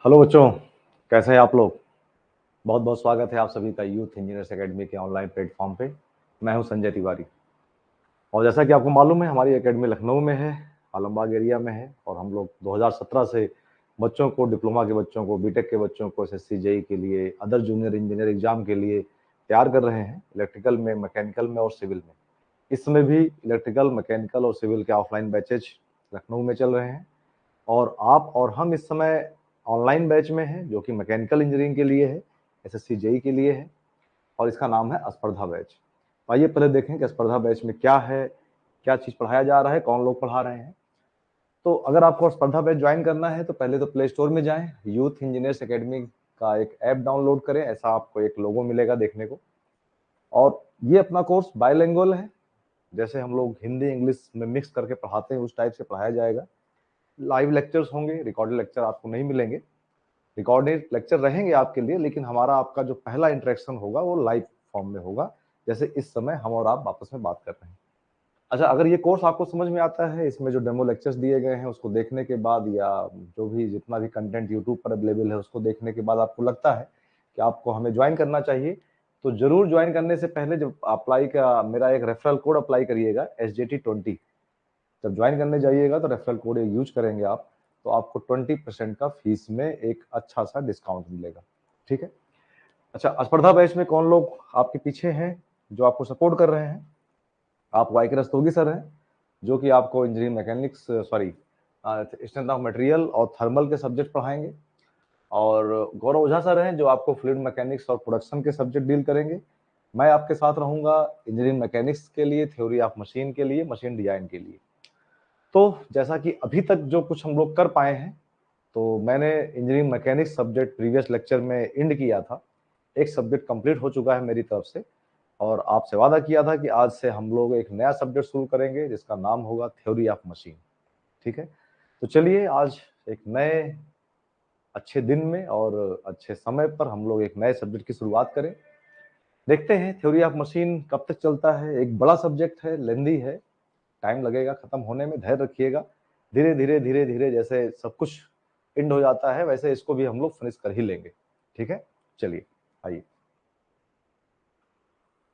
Hello बच्चों, कैसे हैं आप लोग। बहुत बहुत स्वागत है आप सभी का यूथ इंजीनियर्स एकेडमी के ऑनलाइन प्लेटफॉर्म पे। मैं हूं संजय तिवारी और जैसा कि आपको मालूम है हमारी एकेडमी लखनऊ में है, आलमबाग एरिया में है। और हम लोग 2017 से बच्चों को, डिप्लोमा के बच्चों को, बीटेक के बच्चों को एसएससी जेई के लिए, अदर जूनियर इंजीनियर एग्जाम के लिए तैयार कर रहे हैं, इलेक्ट्रिकल में, मैकेनिकल में और सिविल में। इस समय भी इलेक्ट्रिकल, मैकेनिकल और सिविल के ऑफलाइन बैचेज लखनऊ में चल रहे हैं और आप और हम इस समय ऑनलाइन बैच में हैं जो कि मैकेनिकल इंजीनियरिंग के लिए है, एसएससी जेई के लिए है और इसका नाम है स्पर्धा बैच। आइए पहले देखें कि स्पर्धा बैच में क्या है, क्या चीज़ पढ़ाया जा रहा है, कौन लोग पढ़ा रहे हैं। तो अगर आपको स्पर्धा बैच ज्वाइन करना है तो पहले तो प्ले स्टोर में जाएं, यूथ इंजीनियर्स एकेडमी का एक ऐप डाउनलोड करें। ऐसा आपको एक लोगो मिलेगा देखने को। और ये अपना कोर्स बायलैंग्वेज है, जैसे हम लोग हिंदी इंग्लिश में मिक्स करके पढ़ाते हैं उस टाइप से पढ़ाया जाएगा। लाइव लेक्चर्स होंगे, रिकॉर्डेड लेक्चर आपको नहीं मिलेंगे। रिकॉर्डेड लेक्चर रहेंगे आपके लिए, लेकिन हमारा आपका जो पहला इंटरेक्शन होगा वो लाइव फॉर्म में होगा, जैसे इस समय हम और आप आपस में बात कर रहे हैं। अच्छा, अगर ये कोर्स आपको समझ में आता है, इसमें जो डेमो लेक्चर्स दिए गए हैं उसको देखने के बाद, या जो भी जितना भी कंटेंट यूट्यूब पर अवेलेबल है उसको देखने के बाद आपको लगता है कि आपको हमें ज्वाइन करना चाहिए, तो जरूर ज्वाइन करने से पहले जब अप्लाई का मेरा एक रेफरल कोड अप्लाई करिएगा, SJT20। जब ज्वाइन करने जाइएगा तो रेफरल कोड यूज करेंगे आप, तो आपको 20% का फीस में एक अच्छा सा डिस्काउंट मिलेगा। ठीक है। अच्छा, स्पर्धा बैच में कौन लोग आपके पीछे हैं जो आपको सपोर्ट कर रहे हैं। आप वाई के रस्तोगी सर हैं जो कि आपको engineering mechanics, sorry, strength of material और थर्मल के सब्जेक्ट पढ़ाएंगे। और गौरव ओझा सर हैं जो आपको फ्लूइड मैकेनिक्स और प्रोडक्शन के सब्जेक्ट डील करेंगे। मैं आपके साथ रहूंगा इंजीनियरिंग मैकेनिक्स के लिए, थ्योरी ऑफ मशीन के लिए, मशीन डिजाइन के लिए। तो जैसा कि अभी तक जो कुछ हम लोग कर पाए हैं, तो मैंने engineering mechanics subject previous lecture में एंड किया था। एक सब्जेक्ट कंप्लीट हो चुका है मेरी तरफ से, और आपसे वादा किया था कि आज से हम लोग एक नया सब्जेक्ट शुरू करेंगे जिसका नाम होगा थ्योरी ऑफ मशीन। ठीक है। तो चलिए आज एक नए अच्छे दिन में और अच्छे समय पर हम लोग एक नए सब्जेक्ट की शुरुआत करें। देखते हैं थ्योरी ऑफ मशीन कब तक चलता है। एक बड़ा सब्जेक्ट है, लेंदी है, टाइम लगेगा खत्म होने में, धैर्य रखिएगा। धीरे धीरे धीरे धीरे जैसे सब कुछ एंड हो जाता है वैसे इसको भी हम लोग फिनिश कर ही लेंगे। ठीक है, चलिए आइए।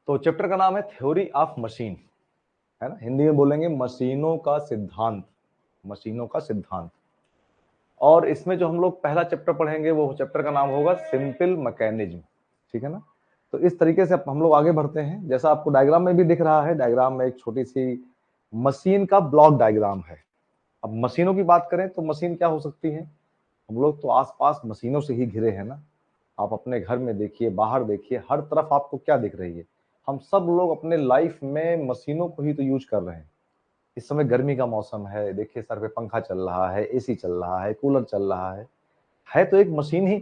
तो चैप्टर का नाम है थ्योरी ऑफ मशीन, है ना, हिंदी में बोलेंगे मशीनों का सिद्धांत, मशीनों का सिद्धांत। और इसमें जो हम लोग पहला चैप्टर पढ़ेंगे वो चैप्टर का नाम होगा सिंपल मैकेनिज्म। ठीक है ना। तो इस तरीके से हम लोग आगे बढ़ते हैं। जैसा आपको डायग्राम में भी दिख रहा है, डायग्राम में एक छोटी सी मशीन का ब्लॉक डायग्राम है। अब मशीनों की बात करें तो मशीन क्या हो सकती है। हम लोग तो आसपास मशीनों से ही घिरे हैं ना। आप अपने घर में देखिए, बाहर देखिए, हर तरफ आपको क्या दिख रही है। हम सब लोग अपने लाइफ में मशीनों को ही तो यूज कर रहे हैं। इस समय गर्मी का मौसम है, देखिए सर पे पंखा चल रहा है, एसी चल रहा है, कूलर चल रहा है तो एक मशीन ही।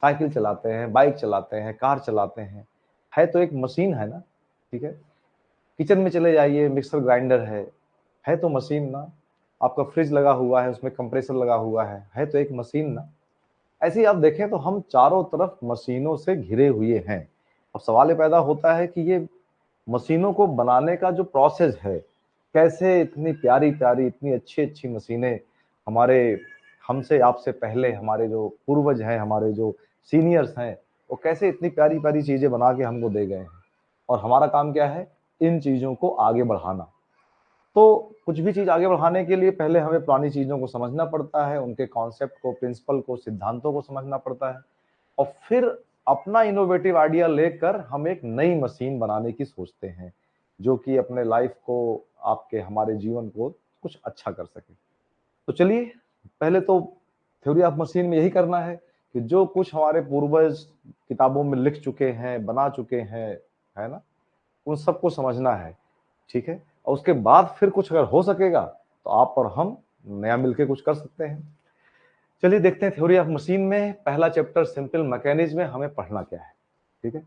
साइकिल चलाते हैं, बाइक चलाते हैं, कार चलाते हैं, है तो एक मशीन है ना। ठीक है। किचन में चले जाइए, मिक्सर ग्राइंडर है तो मशीन ना। आपका फ्रिज लगा हुआ है, उसमें कंप्रेसर लगा हुआ है तो एक मशीन ना। ऐसे ही आप देखें तो हम चारों तरफ मशीनों से घिरे हुए हैं। अब सवाल ये पैदा होता है कि ये मशीनों को बनाने का जो प्रोसेस है, कैसे इतनी प्यारी प्यारी, इतनी अच्छी अच्छी मशीनें हमारे, हमसे आपसे पहले हमारे जो पूर्वज हैं, हमारे जो सीनियर्स हैं, वो कैसे इतनी प्यारी प्यारी चीजें बना के हमको दे गए हैं। और हमारा काम क्या है, इन चीजों को आगे बढ़ाना। तो कुछ भी चीज आगे बढ़ाने के लिए पहले हमें पुरानी चीजों को समझना पड़ता है, उनके कॉन्सेप्ट को, प्रिंसिपल को, सिद्धांतों को समझना पड़ता है। और फिर अपना इनोवेटिव आइडिया लेकर हम एक नई मशीन बनाने की सोचते हैं जो कि अपने लाइफ को, आपके, हमारे जीवन को कुछ अच्छा कर सके। तो चलिए, पहले तो थ्योरी ऑफ मशीन में यही करना है कि जो कुछ हमारे पूर्वज किताबों में लिख चुके हैं, बना चुके हैं, है ना, उन सबको समझना है। ठीक है। और उसके बाद फिर कुछ अगर हो सकेगा तो आप और हम नया मिलके कुछ कर सकते हैं। चलिए देखते हैं थ्योरी ऑफ मशीन में पहला चैप्टर सिंपल मैकेनिज्म में हमें पढ़ना क्या है। ठीक है।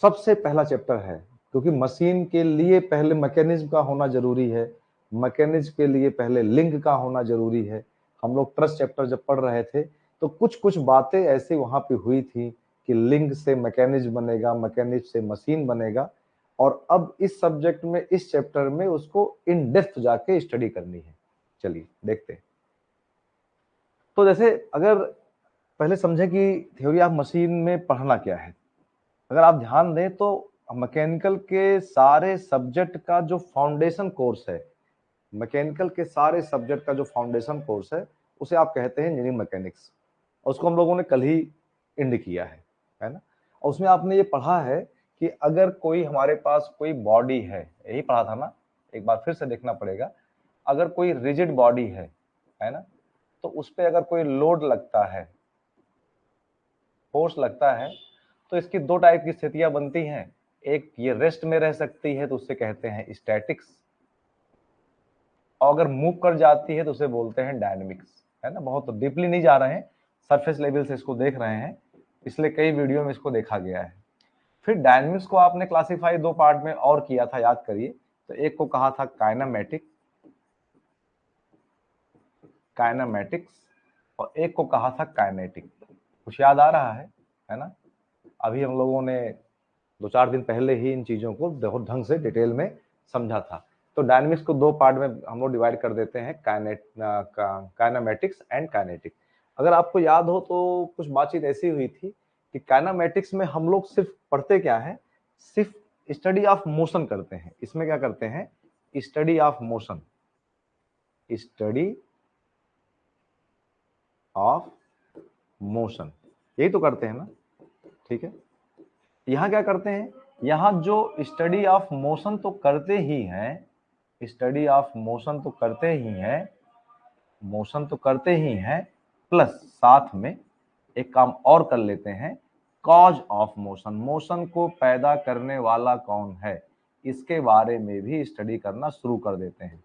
सबसे पहला चैप्टर है, क्योंकि मशीन के लिए पहले मैकेनिज्म का होना जरूरी है, मैकेनिज्म के लिए पहले लिंक का होना जरूरी है। हम लोग ट्रस्ट चैप्टर जब पढ़ रहे थे तो कुछ कुछ बातें ऐसी वहां पे हुई थी कि लिंक से मैकेनिज्म बनेगा, मैकेनिज्म से मशीन बनेगा। और अब इस सब्जेक्ट में, इस चैप्टर में उसको इन डेप्थ जाके स्टडी करनी है। चलिए देखते हैं। तो जैसे अगर पहले समझें कि थ्योरी ऑफ मशीन में पढ़ना क्या है। अगर आप ध्यान दें तो मैकेनिकल के सारे सब्जेक्ट का जो फाउंडेशन कोर्स है, मैकेनिकल के सारे सब्जेक्ट का जो फाउंडेशन कोर्स है, उसे आप कहते हैं इंजीनियरिंग मैकेनिक्स। और उसको हम लोगों ने कल ही एंड किया है ना। और उसमें आपने ये पढ़ा है कि अगर कोई हमारे पास कोई बॉडी है, यही पढ़ा था ना, एक बार फिर से देखना पड़ेगा। अगर कोई रिजिड बॉडी है ना, तो उस पर अगर कोई लोड लगता है, फोर्स लगता है, तो इसकी दो टाइप की स्थितियां बनती हैं। एक ये रेस्ट में रह सकती है तो उससे कहते हैं स्टैटिक्स, और अगर मूव कर जाती है तो उसे बोलते हैं डायनेमिक्स, है ना। बहुत डीपली नहीं जा रहे हैं, सरफेस लेवल से इसको देख रहे हैं, इसलिए कई वीडियो में इसको देखा गया है। फिर डायनेमिक्स को आपने क्लासिफाई दो पार्ट में और किया था, याद करिए। तो एक को कहा था काइनामेटिक्स और एक को कहा था काइनेटिक। कुछ याद आ रहा है ना। अभी हम लोगों ने 2-4 दिन पहले ही इन चीजों को बहुत ढंग से डिटेल में समझा था। तो डायनेमिक्स को दो पार्ट में हम लोग डिवाइड कर देते हैं, काइनामेटिक्स एंड काइनेटिक। अगर आपको याद हो तो कुछ बातचीत ऐसी हुई थी कि काइनामेटिक्स में हम लोग सिर्फ पढ़ते क्या है, सिर्फ स्टडी ऑफ मोशन करते हैं। इसमें क्या करते हैं, study of motion, study of motion, यही तो करते हैं ना, ठीक है। यहाँ क्या करते हैं, यहाँ जो स्टडी ऑफ मोशन तो करते ही हैं, स्टडी ऑफ मोशन तो करते ही हैं, मोशन तो करते ही हैं, प्लस साथ में एक काम और कर लेते हैं, कॉज ऑफ मोशन, मोशन को पैदा करने वाला कौन है, इसके बारे में भी स्टडी करना शुरू कर देते हैं।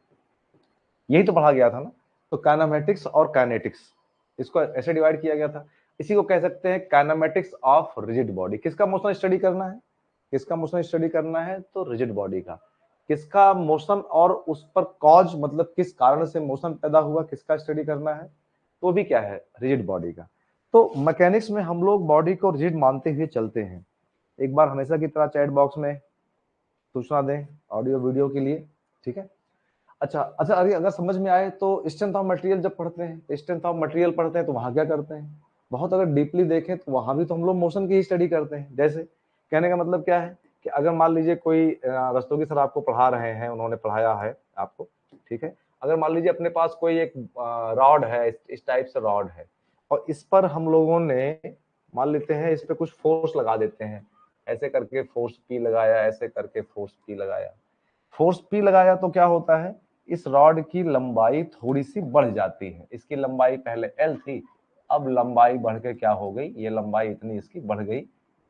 यही तो पढ़ा गया था ना। तो काइनेमेटिक्स और काइनेटिक्स, इसको ऐसे डिवाइड किया गया था। इसी को कह सकते हैं काइनेमेटिक्स ऑफ रिजिड बॉडी। किसका मोशन स्टडी करना है, किसका मोशन स्टडी करना है, तो रिजिड बॉडी का। किसका मोशन और उस पर कॉज, मतलब किस कारण से मोशन पैदा हुआ, किसका स्टडी करना है, तो भी क्या है, रिजिड बॉडी का। तो मैकेनिक्स में हम लोग बॉडी को रिजिड मानते हुए चलते हैं। एक बार हमेशा की तरह चैट बॉक्स में सूचना दें ऑडियो वीडियो के लिए, ठीक है। अच्छा, अगर समझ में आए तो स्ट्रेंथ ऑफ मटेरियल जब पढ़ते हैं, स्ट्रेंथ ऑफ मटेरियल पढ़ते हैं तो वहां क्या करते हैं, बहुत अगर डीपली देखें तो वहां भी तो हम लोग मोशन की ही स्टडी करते हैं। जैसे कहने का मतलब क्या है कि अगर मान लीजिए कोई रस्तोगी सर आपको पढ़ा रहे हैं, उन्होंने पढ़ाया है आपको, ठीक है। अगर मान लीजिए अपने पास कोई एक रॉड है, इस टाइप से रॉड है, और इस पर हम लोगों ने मान लेते हैं इस पे कुछ फोर्स लगा देते हैं, ऐसे करके फोर्स पी लगाया, ऐसे करके फोर्स पी लगाया, फोर्स पी लगाया तो क्या होता है, इस रॉड की लंबाई थोड़ी सी बढ़ जाती है। इसकी लंबाई पहले L थी, अब लंबाई बढ़ के क्या हो गई, ये लंबाई इतनी इसकी बढ़ गई,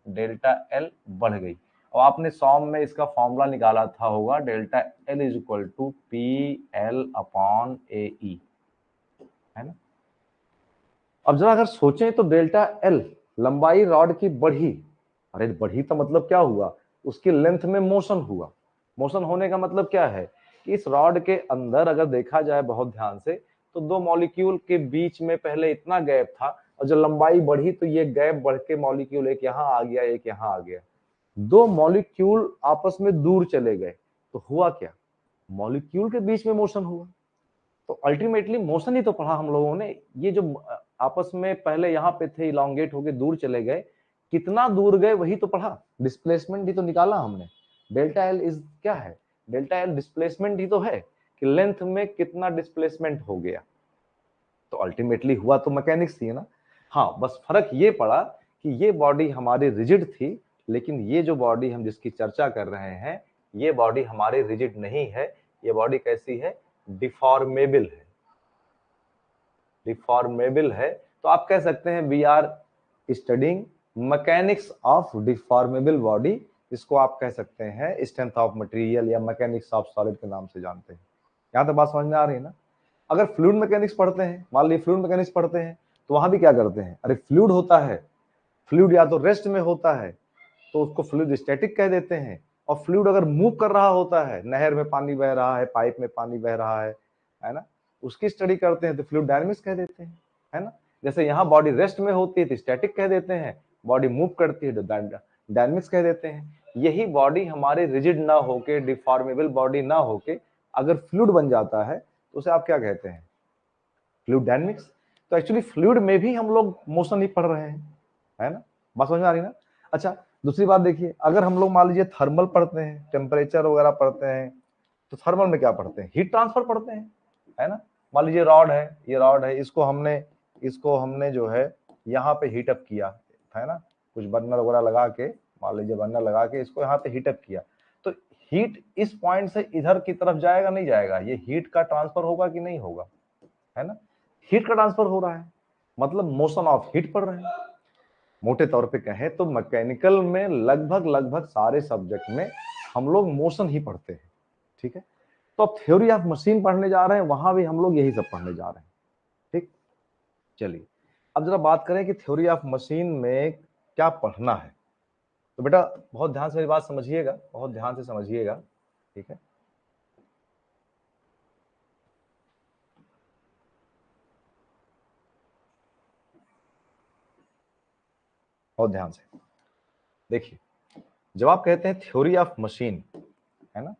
डेल्टा L बढ़ गई। और आपने सॉम में इसका फॉर्मूला निकाला था होगा, delta L is equal to PL upon AE, है ना। अब जरा अगर सोचें तो डेल्टा L, लंबाई रॉड की बढ़ी, अरे बढ़ी तो मतलब क्या हुआ, उसकी लेंथ में मोशन हुआ। मोशन होने का मतलब क्या है कि इस रॉड के अंदर अगर देखा जाए बहुत ध्यान से, तो दो मॉलिक्यूल के बीच में पहले इतना गैप था, और जब लंबाई बढ़ी तो ये गैप बढ़ के मॉलिक्यूल एक यहाँ आ गया, एक यहाँ आ गया, दो मॉलिक्यूल आपस में दूर चले गए, तो हुआ क्या, मॉलिक्यूल के बीच में मोशन हुआ। तो अल्टीमेटली मोशन ही तो पढ़ा हम लोगों ने। ये जो आपस में पहले यहाँ पे थे, इलांगेट होके दूर चले गए, कितना दूर गए वही तो पढ़ा, डिस्प्लेसमेंट भी तो निकाला हमने। डेल्टा एल इज क्या है, डेल्टा एल डिस्प्लेसमेंट ही तो है कि लेंथ में कितना डिस्प्लेसमेंट हो गया। तो अल्टीमेटली हुआ तो मैकेनिक्स ही है ना। हाँ, बस फर्क ये पड़ा कि ये बॉडी हमारी रिजिड थी, लेकिन ये जो बॉडी हम जिसकी चर्चा कर रहे हैं, ये बॉडी हमारी रिजिड नहीं है। ये बॉडी कैसी है, डिफॉर्मेबल है, डिफॉर्मेबल है। तो आप कह सकते हैं we are studying mechanics of deformable body, इसको आप कह सकते हैं स्ट्रेंथ ऑफ मटेरियल या मैकेनिक्स ऑफ सॉलिड के नाम से जानते हैं। यहाँ तक बात समझ में आ रही है ना। अगर फ्लूइड मैकेनिक्स पढ़ते हैं, मान लीजिए फ्लूइड मैकेनिक्स पढ़ते हैं, तो वहां भी क्या करते हैं, अरे फ्लूइड होता है, फ्लूइड या तो रेस्ट में होता है तो उसको फ्लूइड स्टैटिक कह देते हैं, और फ्लूइड अगर मूव कर रहा होता है, नहर में पानी बह रहा है, पाइप में पानी बह रहा है ना, उसकी स्टडी करते हैं तो फ्लूइड डायनेमिक्स कह देते हैं, है ना। जैसे यहाँ बॉडी रेस्ट में होती है तो स्टैटिक कह देते हैं, बॉडी मूव करती है तो डायनेमिक्स कह देते हैं। यही बॉडी हमारे रिजिड ना होके, डिफॉर्मेबल बॉडी ना होके अगर फ्लूइड बन जाता है तो उसे आप क्या कहते हैं, फ्लूइड डायनेमिक्स। तो एक्चुअली फ्लूइड में भी हम लोग मोशन ही पढ़ रहे हैं, है ना, बात समझ में आ रही ना। अच्छा, दूसरी बात देखिए, अगर हम लोग मान लीजिए थर्मल पढ़ते हैं, टेम्परेचर वगैरह पढ़ते हैं, तो थर्मल में क्या पढ़ते हैं, हीट ट्रांसफर पढ़ते हैं, है ना। मान लीजिए रॉड है, ये रॉड है, इसको हमने जो है यहाँ पे हीटअप किया, है ना, कुछ बर्नर वगैरह लगा के, मान लीजिए बर्नर लगा के इसको यहाँ पे हीटअप किया, तो हीट इस पॉइंट से इधर की तरफ जाएगा नहीं जाएगा, ये हीट का ट्रांसफर होगा कि नहीं होगा, है ना, हीट का ट्रांसफर हो रहा है, मतलब मोशन ऑफ हीट पढ़ रहे हैं। मोटे तौर पे कहें तो मैकेनिकल में लगभग सारे सब्जेक्ट में हम लोग मोशन ही पढ़ते हैं, ठीक है। तो अब थ्योरी ऑफ मशीन पढ़ने जा रहे हैं, वहां भी हम लोग यही सब पढ़ने जा रहे हैं, ठीक। चलिए अब जरा बात करें कि थ्योरी ऑफ मशीन में क्या पढ़ना है। तो बेटा बहुत ध्यान से मेरी बात समझिएगा, बहुत ध्यान से समझिएगा, ठीक है। बहुत ध्यान से देखिए, जब आप कहते हैं थ्योरी ऑफ मशीन, है ना,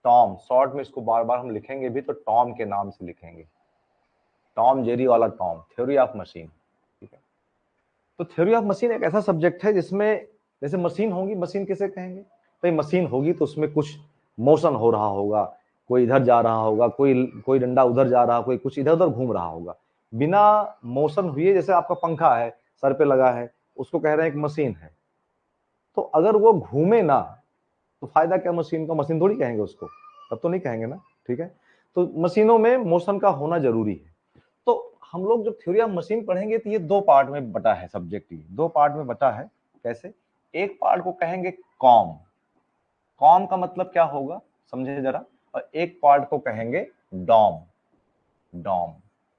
टॉम, शॉर्ट में इसको बार बार हम लिखेंगे भी तो टॉम के नाम से लिखेंगे, टॉम जेरी वाला टॉम, थ्योरी ऑफ मशीन, ठीक है। तो थ्योरी ऑफ मशीन एक ऐसा सब्जेक्ट है जिसमें जैसे मशीन होगी, मशीन किसे कहेंगे, तो मशीन होगी तो उसमें कुछ मोशन हो रहा होगा, कोई इधर जा रहा होगा, कोई डंडा उधर जा रहा, कोई कुछ इधर उधर घूम रहा होगा, बिना मोशन हुए, जैसे आपका पंखा है सर पे लगा है, उसको कह रहे हैं एक मशीन है, तो अगर वो घूमे ना तो फायदा क्या मशीन का, मशीन थोड़ी कहेंगे उसको, तब तो नहीं कहेंगे ना, ठीक है। तो मशीनों में मोशन का होना जरूरी है। तो हम लोग जब थ्योरी ऑफ मशीन पढ़ेंगे तो ये दो पार्ट में बटा है सब्जेक्ट, ये दो पार्ट में बटा है। कैसे, एक पार्ट को कहेंगे कॉम, कॉम का मतलब क्या होगा समझे जरा, और एक पार्ट को कहेंगे डॉम, डॉम,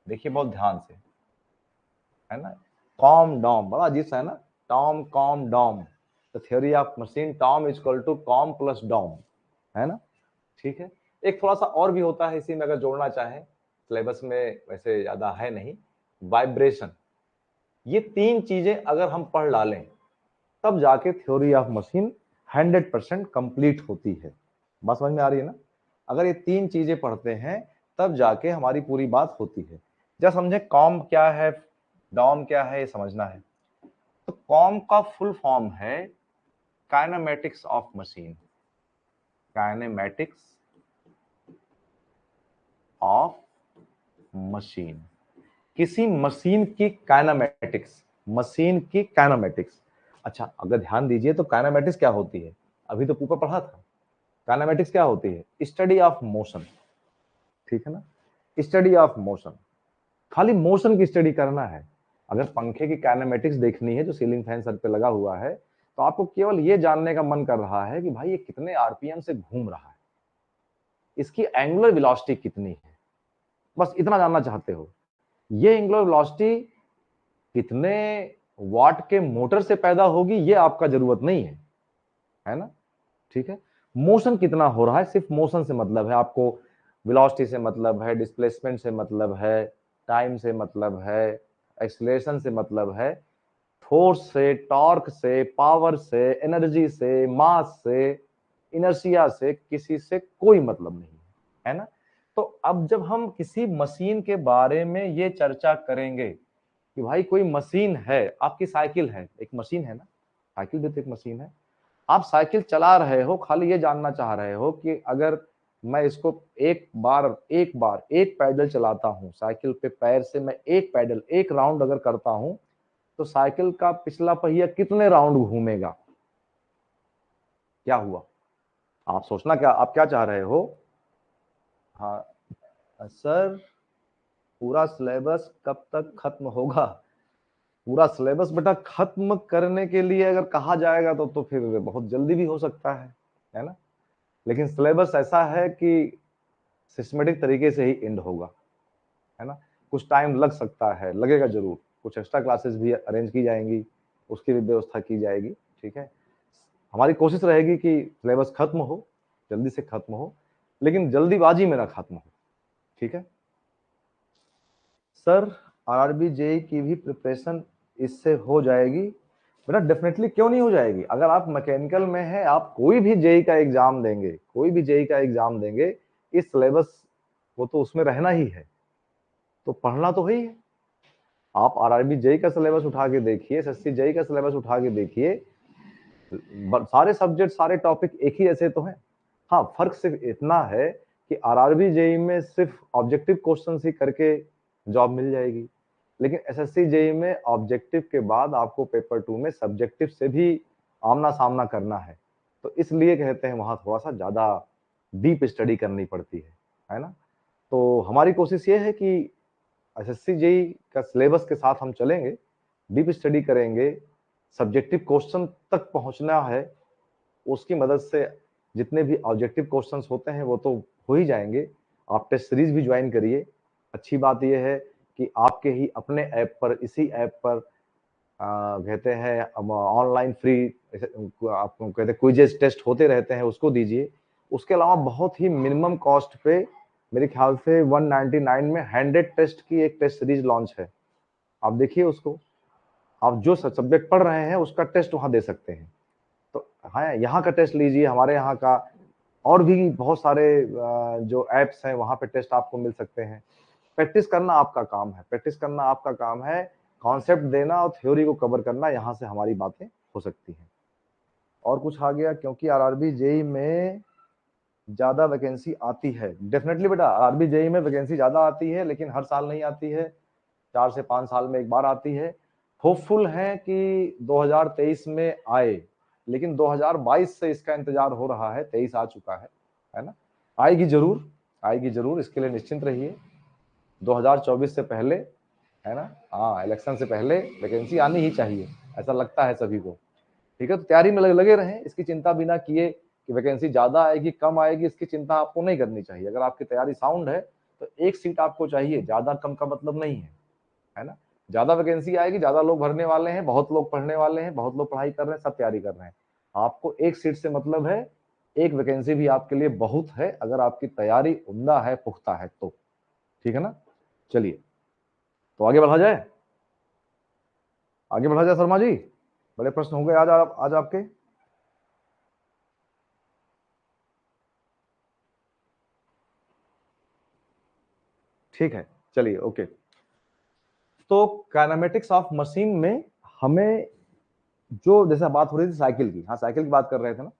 देखिए बहुत ध्यान से, है ना, कॉम डॉम बड़ा अजीब सा है ना, टॉम कॉम डॉम, तो theory of machine TOM is equal to KOM plus DOM, है ना, ठीक है। एक थोड़ा सा और भी होता है इसी में, अगर जोड़ना चाहें, सिलेबस में वैसे ज्यादा है नहीं, वाइब्रेशन, ये तीन चीजें अगर हम पढ़ डालें तब जाके थ्योरी ऑफ मशीन 100% कंप्लीट होती है। बात समझ में आ रही है ना, अगर ये तीन चीजें पढ़ते हैं तब जाके हमारी पूरी बात होती है। जब समझे कॉम क्या है, डॉम क्या है, ये समझना है। तो कॉम का फुल फॉर्म है kinematics of machine, kinematics of machine, किसी मशीन की काइनेमेटिक्स, मशीन की काइनेमेटिक्स। अच्छा अगर ध्यान दीजिए तो काइनेमेटिक्स क्या होती है, अभी तो ऊपर पढ़ा था, काइनेमेटिक्स क्या होती है, स्टडी ऑफ मोशन, ठीक है ना, स्टडी ऑफ मोशन, खाली मोशन की स्टडी करना है। अगर पंखे की काइनेमेटिक्स देखनी है जो सीलिंग फैन सर पे लगा हुआ है, तो आपको केवल ये जानने का मन कर रहा है कि भाई ये कितने आरपीएम से घूम रहा है, इसकी एंगुलर वेलोसिटी कितनी है, बस इतना जानना चाहते हो। ये एंगुलर वेलोसिटी कितने वाट के मोटर से पैदा होगी ये आपका जरूरत नहीं है ना, ठीक है। मोशन कितना हो रहा है, सिर्फ मोशन से मतलब है आपको, वेलोसिटी से मतलब है, डिस्प्लेसमेंट से मतलब है, टाइम से मतलब है, एक्सीलरेशन से मतलब है, फोर्स से, टॉर्क से, पावर से, एनर्जी से, मास से, इनर्शिया से, किसी से कोई मतलब नहीं है ना। तो अब जब हम किसी मशीन के बारे में ये चर्चा करेंगे कि भाई कोई मशीन है, आपकी साइकिल है, एक मशीन है ना, साइकिल भी तो एक मशीन है, आप साइकिल चला रहे हो, खाली ये जानना चाह रहे हो कि अगर मैं इसको एक पैडल चलाता हूं साइकिल पे, पैर से मैं एक पैडल, एक राउंड अगर करता हूं तो साइकिल का पिछला पहिया कितने राउंड घूमेगा, क्या हुआ, आप सोचना, क्या आप क्या चाह रहे हो। हाँ सर, पूरा सिलेबस कब तक खत्म होगा, पूरा सिलेबस बेटा खत्म करने के लिए अगर कहा जाएगा तो फिर बहुत जल्दी भी हो सकता है ना, लेकिन सिलेबस ऐसा है कि सिस्टमेटिक तरीके से ही एंड होगा, है ना। कुछ टाइम लग सकता है, लगेगा जरूर, कुछ एक्स्ट्रा क्लासेस भी अरेंज की जाएंगी, उसकी भी व्यवस्था की जाएगी, ठीक है। हमारी कोशिश रहेगी कि सिलेबस खत्म हो, जल्दी से खत्म हो, लेकिन जल्दीबाजी में ना खत्म हो, ठीक है। सर आरआरबी जेई की भी प्रिपरेशन इससे हो जाएगी, बेटा डेफिनेटली क्यों नहीं हो जाएगी, अगर आप मैकेनिकल में हैं, आप कोई भी जेई का एग्जाम देंगे, कोई भी जेई का एग्जाम देंगे, इस सिलेबस वो तो उसमें रहना ही है, तो पढ़ना तो है ही है। आप आरआरबी जेई का सिलेबस उठा के देखिए, एसएससी जेई का सिलेबस उठा के देखिए, सारे सब्जेक्ट सारे टॉपिक एक ही ऐसे तो हैं। हाँ, फर्क सिर्फ इतना है कि आरआरबी जेई में सिर्फ ऑब्जेक्टिव क्वेश्चन ही करके जॉब मिल जाएगी, लेकिन एसएससी जेई में ऑब्जेक्टिव के बाद आपको पेपर 2 में सब्जेक्टिव से भी आमना सामना करना है। तो इसलिए कहते हैं वहां थोड़ा सा ज्यादा डीप स्टडी करनी पड़ती है ना। तो हमारी कोशिश ये है कि एसएससी जेई का सिलेबस के साथ हम चलेंगे, डीप स्टडी करेंगे, सब्जेक्टिव क्वेश्चन तक पहुंचना है। उसकी मदद से जितने भी ऑब्जेक्टिव क्वेश्चंस होते हैं वो तो हो ही जाएंगे। आप टेस्ट सीरीज भी ज्वाइन करिए। अच्छी बात यह है कि आपके ही अपने ऐप पर, इसी ऐप पर कहते हैं ऑनलाइन फ्री आपको कहते हैं क्विजेस टेस्ट होते रहते हैं, उसको दीजिए। उसके अलावा बहुत ही मिनिमम कॉस्ट पे मेरे ख्याल से 199 में 100 टेस्ट की एक टेस्ट सीरीज लॉन्च है। आप देखिए उसको, आप जो सब्जेक्ट पढ़ रहे हैं उसका टेस्ट वहां दे सकते हैं। तो हाँ, यहाँ का टेस्ट लीजिए, हमारे यहाँ का और भी बहुत सारे जो एप्स हैं वहां पे टेस्ट आपको मिल सकते हैं। प्रैक्टिस करना आपका काम है, प्रैक्टिस करना आपका काम है, कॉन्सेप्ट देना और थ्योरी को कवर करना, यहाँ से हमारी बातें हो सकती हैं। और कुछ आ गया, क्योंकि आरआरबी जेई में ज्यादा वैकेंसी आती है। डेफिनेटली बेटा, आरआरबी जेई में वैकेंसी ज्यादा आती है, लेकिन हर साल नहीं आती है, 4 से 5 साल में एक बार आती है। होपफुल है कि 2023 में आए, लेकिन 2022 से इसका इंतजार हो रहा है, 23 आ चुका है ना। आएगी जरूर, आएगी जरूर, इसके लिए निश्चिंत रहिए। 2024 से पहले, है ना, हाँ, इलेक्शन से पहले वैकेंसी आनी ही चाहिए, ऐसा लगता है सभी को। ठीक है, तो तैयारी में लगे रहें, इसकी चिंता बिना किए कि वैकेंसी ज्यादा आएगी कम आएगी, इसकी चिंता आपको नहीं करनी चाहिए। अगर आपकी तैयारी साउंड है तो एक सीट आपको चाहिए, ज्यादा कम का मतलब नहीं है ना। ज्यादा वैकेंसी आएगी, ज्यादा लोग भरने वाले हैं, बहुत लोग पढ़ने वाले हैं, बहुत लोग पढ़ाई कर रहे हैं, सब तैयारी कर रहे हैं। आपको एक सीट से मतलब है, एक वैकेंसी भी आपके लिए बहुत है, अगर आपकी तैयारी उम्दा है, पुख्ता है तो। ठीक है ना, चलिए तो आगे बढ़ा जाए, आगे बढ़ा जाए शर्मा जी। बड़े प्रश्न हो गए आज आपके। ठीक है, चलिए ओके। तो काइनेमेटिक्स ऑफ मशीन में हमें जो जैसे बात हो रही थी साइकिल की, हाँ साइकिल की बात कर रहे थे ना।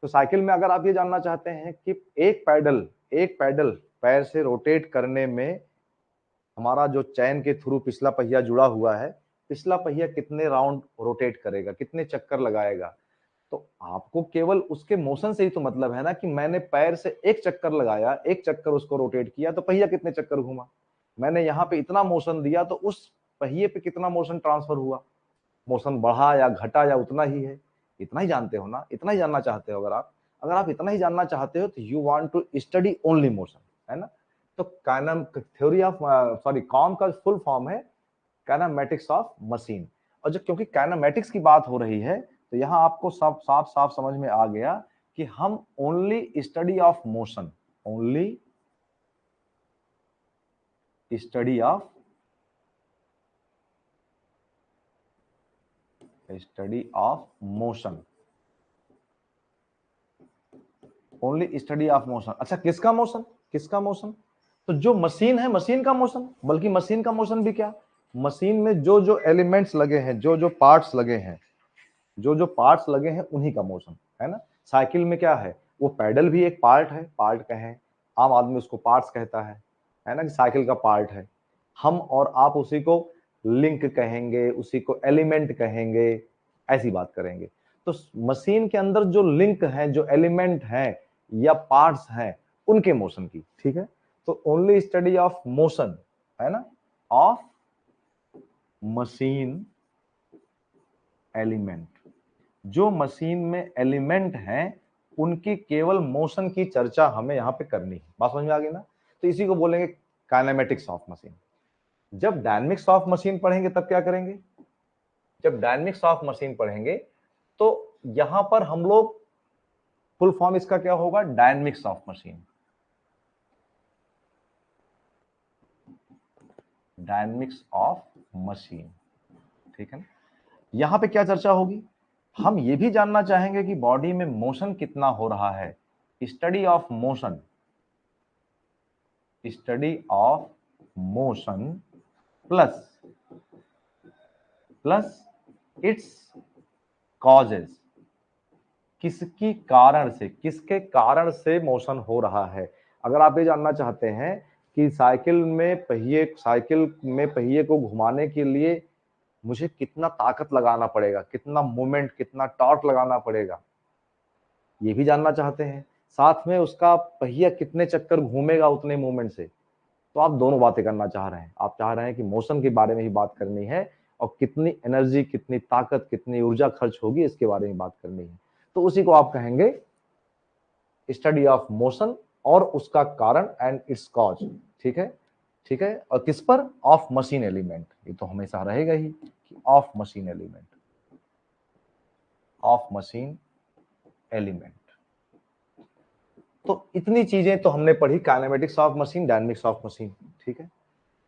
तो साइकिल में अगर आप ये जानना चाहते हैं कि एक पैडल पैर से रोटेट करने में हमारा जो चैन के थ्रू पिछला पहिया जुड़ा हुआ है, पिछला पहिया कितने राउंड रोटेट करेगा, कितने चक्कर लगाएगा, तो आपको केवल उसके मोशन से ही तो मतलब है ना, कि मैंने पैर से एक चक्कर लगाया, एक चक्कर उसको रोटेट किया तो पहिया कितने चक्कर घूमा। मैंने यहाँ पे इतना मोशन दिया तो उस पहिए पे कितना मोशन ट्रांसफर हुआ, मोशन बढ़ा या घटा या उतना ही है। इतना ही जानते हो ना, इतना ही जानना चाहते हो। अगर आप इतना ही जानना चाहते हो तो you want to study only motion, है ना। तो काइनम थ्योरी ऑफ कॉम का फुल फॉर्म है काइनेमेटिक्स ऑफ मशीन। और जब क्योंकि काइनेमेटिक्स की बात हो रही है तो यहाँ आपको सब साफ साफ समझ में आ गया कि हम only study of motion, only study of motion, only study of motion. अच्छा, किसका मोशन, किसका मोशन, तो जो मशीन है मशीन का मोशन, बल्कि मशीन का मोशन भी क्या, मशीन में जो जो एलिमेंट्स लगे हैं, जो जो पार्ट्स लगे हैं, जो जो पार्ट्स लगे हैं उन्हीं का मोशन, है ना। साइकिल में क्या है, वो पैडल भी एक पार्ट है, पार्ट कहें, आम आदमी उसको पार्ट्स कहता है ना, कि साइकिल का पार्ट है। हम और आप उसी को लिंक कहेंगे, उसी को एलिमेंट कहेंगे, ऐसी बात करेंगे। तो मशीन के अंदर जो लिंक है, जो एलिमेंट है या पार्ट्स हैं, उनके मोशन की, ठीक है। तो ओनली स्टडी ऑफ मोशन, है ना, ऑफ मशीन एलिमेंट, जो मशीन में एलिमेंट हैं उनकी केवल मोशन की चर्चा हमें यहां पे करनी है। बात समझ में आ गई ना। तो इसी को बोलेंगे काइनेमेटिक्स ऑफ मशीन। जब डायनेमिक्स ऑफ मशीन पढ़ेंगे तब क्या करेंगे, जब डायनेमिक्स ऑफ मशीन पढ़ेंगे तो यहां पर हम लोग फुल फॉर्म इसका क्या होगा, dynamics of machine, dynamics of machine, ठीक है ना। यहां पे क्या चर्चा होगी, हम ये भी जानना चाहेंगे कि बॉडी में मोशन कितना हो रहा है, study of motion, study of motion plus plus its causes, किसकी कारण से, किसके कारण से मोशन हो रहा है। अगर आप ये जानना चाहते हैं कि साइकिल में पहिए को घुमाने के लिए मुझे कितना ताकत लगाना पड़ेगा, कितना मूवमेंट, कितना टॉर्क लगाना पड़ेगा, ये भी जानना चाहते हैं, साथ में उसका पहिया कितने चक्कर घूमेगा उतने मूवमेंट से, तो आप दोनों बातें करना चाह रहे हैं। आप चाह रहे हैं कि मोशन के बारे में ही बात करनी है और कितनी एनर्जी, कितनी ताकत, कितनी ऊर्जा खर्च होगी इसके बारे में बात करनी है। तो उसी को आप कहेंगे स्टडी ऑफ मोशन और उसका कारण एंड इट्स कॉज। ठीक है, ठीक है। और किस पर? Of machine element. ये तो हमेशा रहेगा ही कि of machine element, of machine element. तो इतनी चीजें तो हमने पढ़ी, kinematics of machine, dynamics of machine. ठीक है।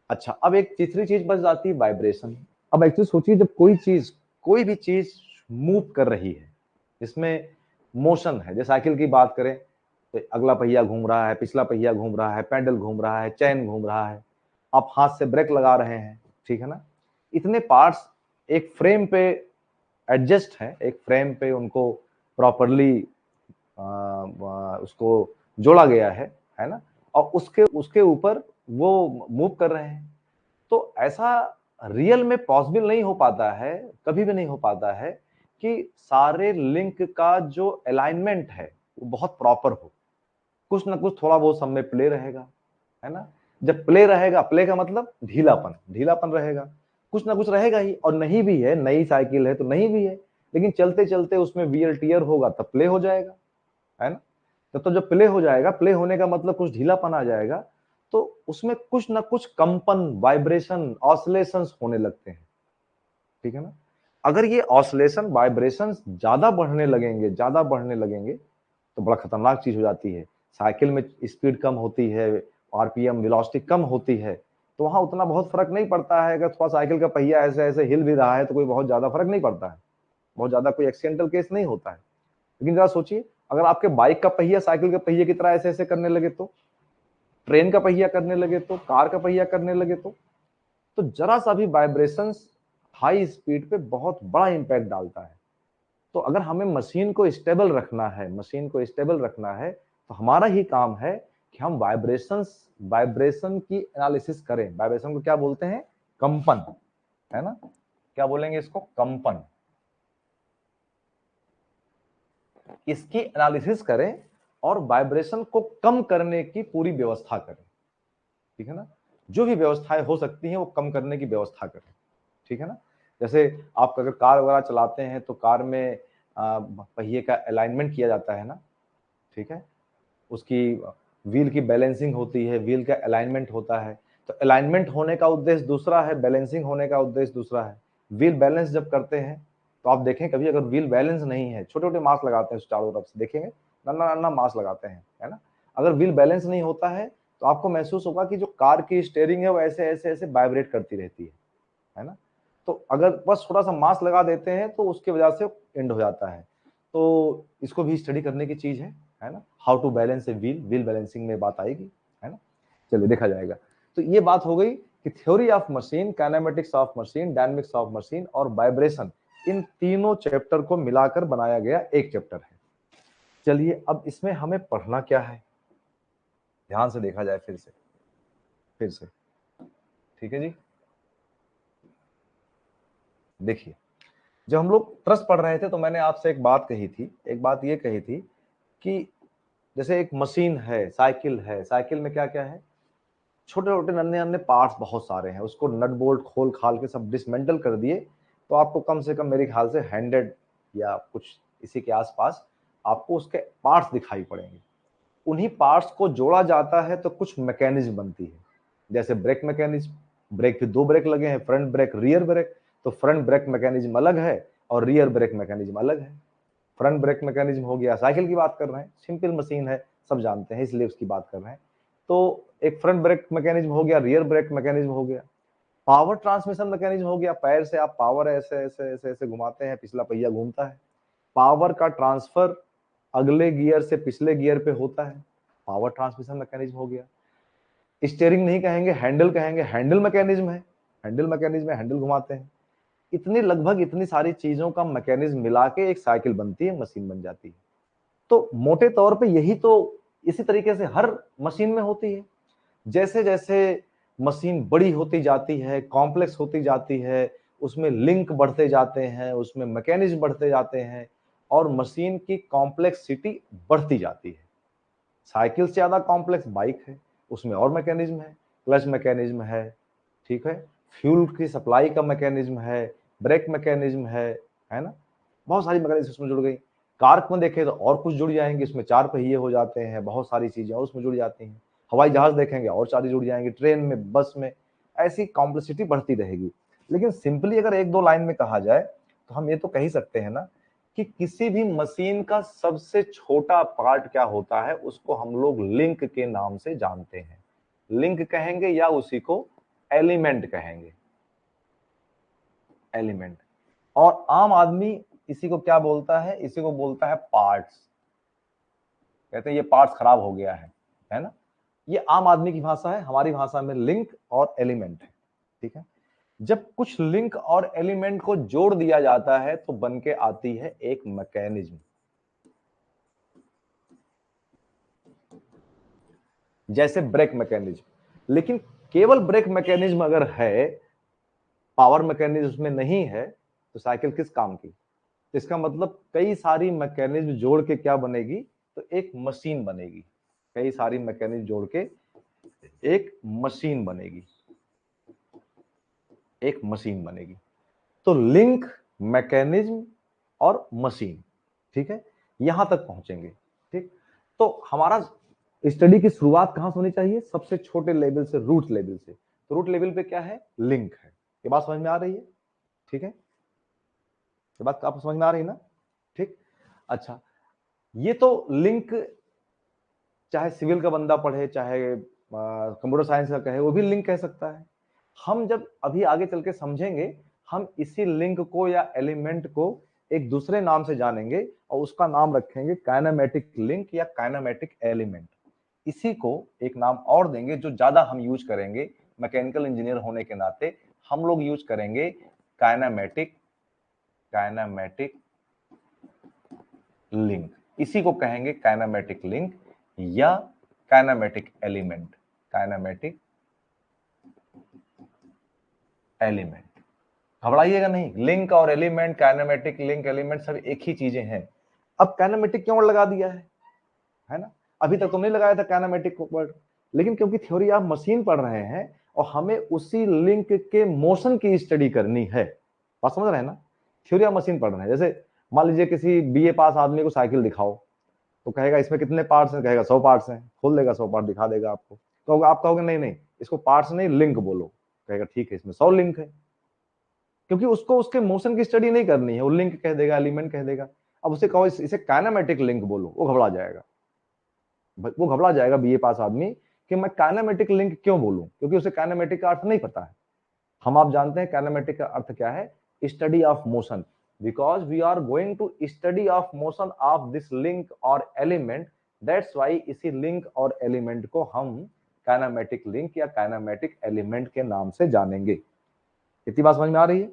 अच्छा, अब एक तीसरी चीज बच जाती है, वाइब्रेशन। अब एक्चुअली सोचिए, जब कोई भी चीज मूव कर रही है, इसमें मोशन है, जैसे साइकिल की बात करें तो अगला पहिया घूम रहा है, पिछला पहिया घूम रहा है, पैडल घूम रहा है, चैन घूम रहा है, आप हाथ से ब्रेक लगा रहे हैं, ठीक है ना। इतने पार्ट्स एक फ्रेम पे एडजस्ट है, एक फ्रेम पे उनको प्रॉपरली उसको जोड़ा गया है ना, और उसके ऊपर वो मूव कर रहे हैं। तो ऐसा रियल में पॉसिबल नहीं हो पाता है, कभी भी नहीं हो पाता है कि सारे लिंक का जो अलाइनमेंट है वो बहुत प्रॉपर हो। कुछ ना कुछ थोड़ा बहुत सब में प्ले रहेगा, है ना। जब प्ले रहेगा, प्ले का मतलब ढीलापन रहेगा, कुछ ना कुछ रहेगा ही। और नहीं भी है, नई साइकिल है तो नहीं भी है, लेकिन चलते चलते उसमें वियर टियर होगा तब प्ले हो जाएगा, है ना। तो जब प्ले हो जाएगा, प्ले होने का मतलब कुछ ढीलापन आ जाएगा, तो उसमें कुछ ना कुछ कंपन, वाइब्रेशन, ऑसिलेशंस होने लगते हैं, ठीक है ना। अगर ये ऑसिलेशन, वाइब्रेशंस ज्यादा बढ़ने लगेंगे तो बड़ा खतरनाक चीज हो जाती है। साइकिल में स्पीड कम होती है, आरपीएम, वेलोसिटी कम होती है, तो वहां उतना बहुत फर्क नहीं पड़ता है। अगर थोड़ा साइकिल का पहिया ऐसे ऐसे हिल भी रहा है तो कोई बहुत ज्यादा फर्क नहीं पड़ता है, बहुत ज्यादा कोई एक्सीडेंटल केस नहीं होता है। लेकिन जरा सोचिए, अगर आपके बाइक का पहिया साइकिल के पहिए की तरह ऐसे ऐसे करने लगे, तो ट्रेन का पहिया करने लगे, तो कार का पहिया करने लगे, तो जरा सा भी वाइब्रेशंस हाई स्पीड पे बहुत बड़ा इंपैक्ट डालता है। तो अगर हमें मशीन को स्टेबल रखना है तो हमारा ही काम है कि हम वाइब्रेशन की एनालिसिस करें। वाइब्रेशन को क्या बोलते हैं? कंपन, है ना। क्या बोलेंगे इसको? कंपन। इसकी एनालिसिस करें और वाइब्रेशन को कम करने की पूरी व्यवस्था करें, ठीक है ना। जो भी व्यवस्थाएं हो सकती हैं वो कम करने की व्यवस्था करें, ठीक है ना। जैसे आप अगर कार वगैरह चलाते हैं तो कार में पहिए का अलाइनमेंट किया जाता है ना, ठीक है। उसकी व्हील की बैलेंसिंग होती है, व्हील का अलाइनमेंट होता है। तो अलाइनमेंट होने का उद्देश्य दूसरा है, बैलेंसिंग होने का उद्देश्य दूसरा है। व्हील बैलेंस जब करते हैं तो आप देखें, कभी अगर व्हील बैलेंस नहीं है, छोटे छोटे मास लगाते हैं चारों तरफ से, देखेंगे नन्ना नन्ना मास लगाते हैं, है ना। अगर व्हील बैलेंस नहीं होता है तो आपको महसूस होगा कि जो कार की स्टीयरिंग है वो ऐसे ऐसे ऐसे वाइब्रेट करती रहती है ना। तो अगर बस थोड़ा सा मास लगा देते हैं तो उसकी वजह से एंड हो जाता है। तो इसको भी स्टडी करने की चीज है ना। How to balance a wheel balancing में बात आएगी, है ना। चलिए देखा जाएगा। तो ये बात हो गई कि theory of machine, kinematics of machine, dynamics of machine और वाइब्रेशन, इन तीनों चैप्टर को मिलाकर बनाया गया एक चैप्टर है। चलिए अब इसमें हमें पढ़ना क्या है, ध्यान से देखा जाए फिर से, ठीक है जी। देखिए, जब हम लोग ट्रस्ट पढ़ रहे थे तो मैंने आपसे एक बात ये कही थी कि जैसे एक मशीन है, साइकिल में क्या क्या है, छोटे छोटे नन्हे नन्हे पार्ट्स बहुत सारे हैं। उसको नट बोल्ट खोल खाल के सब डिसमेंटल कर दिए तो आपको कम से कम मेरे ख्याल से 100 या कुछ इसी के आसपास आपको उसके पार्ट्स दिखाई पड़ेंगे। उन्हीं पार्ट्स को जोड़ा जाता है तो कुछ मैकेनिज्म बनती है। जैसे ब्रेक मैकेनिज्म, ब्रेक पे 2 ब्रेक लगे हैं, फ्रंट ब्रेक, रियर ब्रेक। तो फ्रंट ब्रेक मैकेनिज्म अलग है और रियर ब्रेक मैकेनिज्म अलग है। फ्रंट ब्रेक मैकेनिज्म हो गया, साइकिल की बात कर रहे हैं, सिंपल मशीन है, सब जानते हैं, इसलिए उसकी बात कर रहे हैं। तो एक फ्रंट ब्रेक मैकेनिज्म हो गया, रियर ब्रेक मैकेनिज्म हो गया। पावर ट्रांसमिशन मैकेनिज्म हो गया, पैर से आप पावर ऐसे ऐसे ऐसे ऐसे घुमाते हैं, पिछला पहिया घूमता है। पावर का ट्रांसफर अगले गियर से पिछले गियर पे होता है, पावर ट्रांसमिशन मैकेनिज्म हो गया। स्टीयरिंग नहीं कहेंगे, हैंडल कहेंगे, हैंडल मैकेनिज्म है, हैंडल घुमाते हैं। इतनी लगभग इतनी सारी चीजों का मैकेनिज्म मिला के एक साइकिल बनती है, मशीन बन जाती है। तो मोटे तौर पे यही तो इसी तरीके से हर मशीन में होती है। जैसे जैसे मशीन बड़ी होती जाती है, कॉम्प्लेक्स होती जाती है, उसमें लिंक बढ़ते जाते हैं, उसमें मैकेनिज्म बढ़ते जाते हैं और मशीन की कॉम्प्लेक्सिटी बढ़ती जाती है। साइकिल से ज्यादा कॉम्प्लेक्स बाइक है, उसमें और मैकेनिज्म है, क्लच मैकेनिज्म है, ठीक है, फ्यूल की सप्लाई का मैकेनिज्म है, ब्रेक मैकेनिज्म है ना, बहुत सारी मैकेनिज्म उसमें जुड़ गई। कार में देखें तो और कुछ जुड़ जाएंगे, इसमें 4 पहिए हो जाते हैं, बहुत सारी चीजें और उसमें जुड़ जाती हैं। हवाई जहाज देखेंगे और सारी जुड़ जाएंगे, ट्रेन में, बस में, ऐसी कॉम्प्लेक्सिटी बढ़ती रहेगी। लेकिन सिंपली अगर 1-2 लाइन में कहा जाए तो हम ये तो कह ही सकते हैं ना कि किसी भी मशीन का सबसे छोटा पार्ट क्या होता है, उसको हम लोग लिंक के नाम से जानते हैं। लिंक कहेंगे या उसी को एलिमेंट कहेंगे, एलिमेंट। और आम आदमी इसी को क्या बोलता है, इसी को बोलता है पार्ट्स। कहते हैं ये पार्ट्स खराब हो गया है ना। ये आम आदमी की भाषा है, हमारी भाषा में लिंक और एलिमेंट है, ठीक है। जब कुछ लिंक और एलिमेंट को जोड़ दिया जाता है तो बन के आती है एक मैकेनिज्म, जैसे ब्रेक मैकेनिज्म। लेकिन केवल ब्रेक मैकेनिज्म अगर है, पावर मैकेनिज्म उसमें नहीं है, तो साइकिल किस काम की। तो इसका मतलब कई सारी मैकेनिज्म जोड़ के क्या बनेगी, तो एक मशीन बनेगी। कई सारी मैकेनिज्म जोड़ के एक मशीन बनेगी, एक मशीन बनेगी। तो लिंक, मैकेनिज्म और मशीन, ठीक है, यहां तक पहुंचेंगे, ठीक। तो हमारा स्टडी की शुरुआत कहां से होनी चाहिए, सबसे छोटे लेवल से, रूट लेवल से। तो रूट लेवल पे क्या है, लिंक है। ये बात समझ में आ रही है, ठीक है, ये बात आपको समझ में आ रही है ना, ठीक। अच्छा, ये तो लिंक चाहे सिविल का बंदा पढ़े, चाहे कंप्यूटर साइंस का कहे, वो भी लिंक कह सकता है। हम जब अभी आगे चल के समझेंगे, हम इसी लिंक को या एलिमेंट को एक दूसरे नाम से जानेंगे और उसका नाम रखेंगे काइनेमेटिक लिंक या काइनेमेटिक एलिमेंट। इसी को एक नाम और देंगे जो ज्यादा हम यूज करेंगे, मैकेनिकल इंजीनियर होने के नाते हम लोग यूज करेंगे काइनेमेटिक, काइनेमेटिक लिंक। इसी को कहेंगे काइनेमेटिक लिंक या काइनेमेटिक एलिमेंट, काइनेमेटिक एलिमेंट। घबराइएगा नहीं, लिंक और एलिमेंट, काइनेमेटिक लिंक, एलिमेंट सब एक ही चीजें हैं। अब काइनेमेटिक क्यों लगा दिया है ना, अभी तक तो नहीं लगाया था काइनेमेटिक वर्ड, लेकिन क्योंकि थ्योरी आप मशीन पढ़ रहे हैं और हमें उसी लिंक के मोशन की स्टडी करनी है। बात समझ रहे हैं ना, थ्योरी आप मशीन पढ़ रहे हैं। जैसे मान लीजिए किसी बीए पास आदमी को साइकिल दिखाओ, तो कहेगा इसमें कितने पार्ट्स हैं, कहेगा 100 पार्ट्स हैं, खोल देगा 100 पार्ट दिखा देगा आपको। तो आप कहोगे नहीं नहीं, इसको पार्ट्स नहीं लिंक बोलो, कहेगा ठीक है इसमें 100 लिंक है, क्योंकि उसको उसके मोशन की स्टडी नहीं करनी है, वो लिंक कह देगा, एलिमेंट कह देगा। अब उसे कहो इसे काइनेमेटिक लिंक बोलो, वो घबरा जाएगा, वो घबरा जाएगा बीए पास आदमी कि मैं काइनेमेटिक लिंक क्यों बोलूं, क्योंकि उसे काइनेमेटिक का अर्थ नहीं पता है। हम आप जानते हैं काइनेमेटिक का अर्थ क्या है, study of motion. Because we are going to study of motion of this link और एलिमेंट, दैट्स वाई इसी लिंक और एलिमेंट को हम काइनेमेटिक लिंक या काइनेमेटिक एलिमेंट के नाम से जानेंगे। इतनी बात समझ में आ रही है,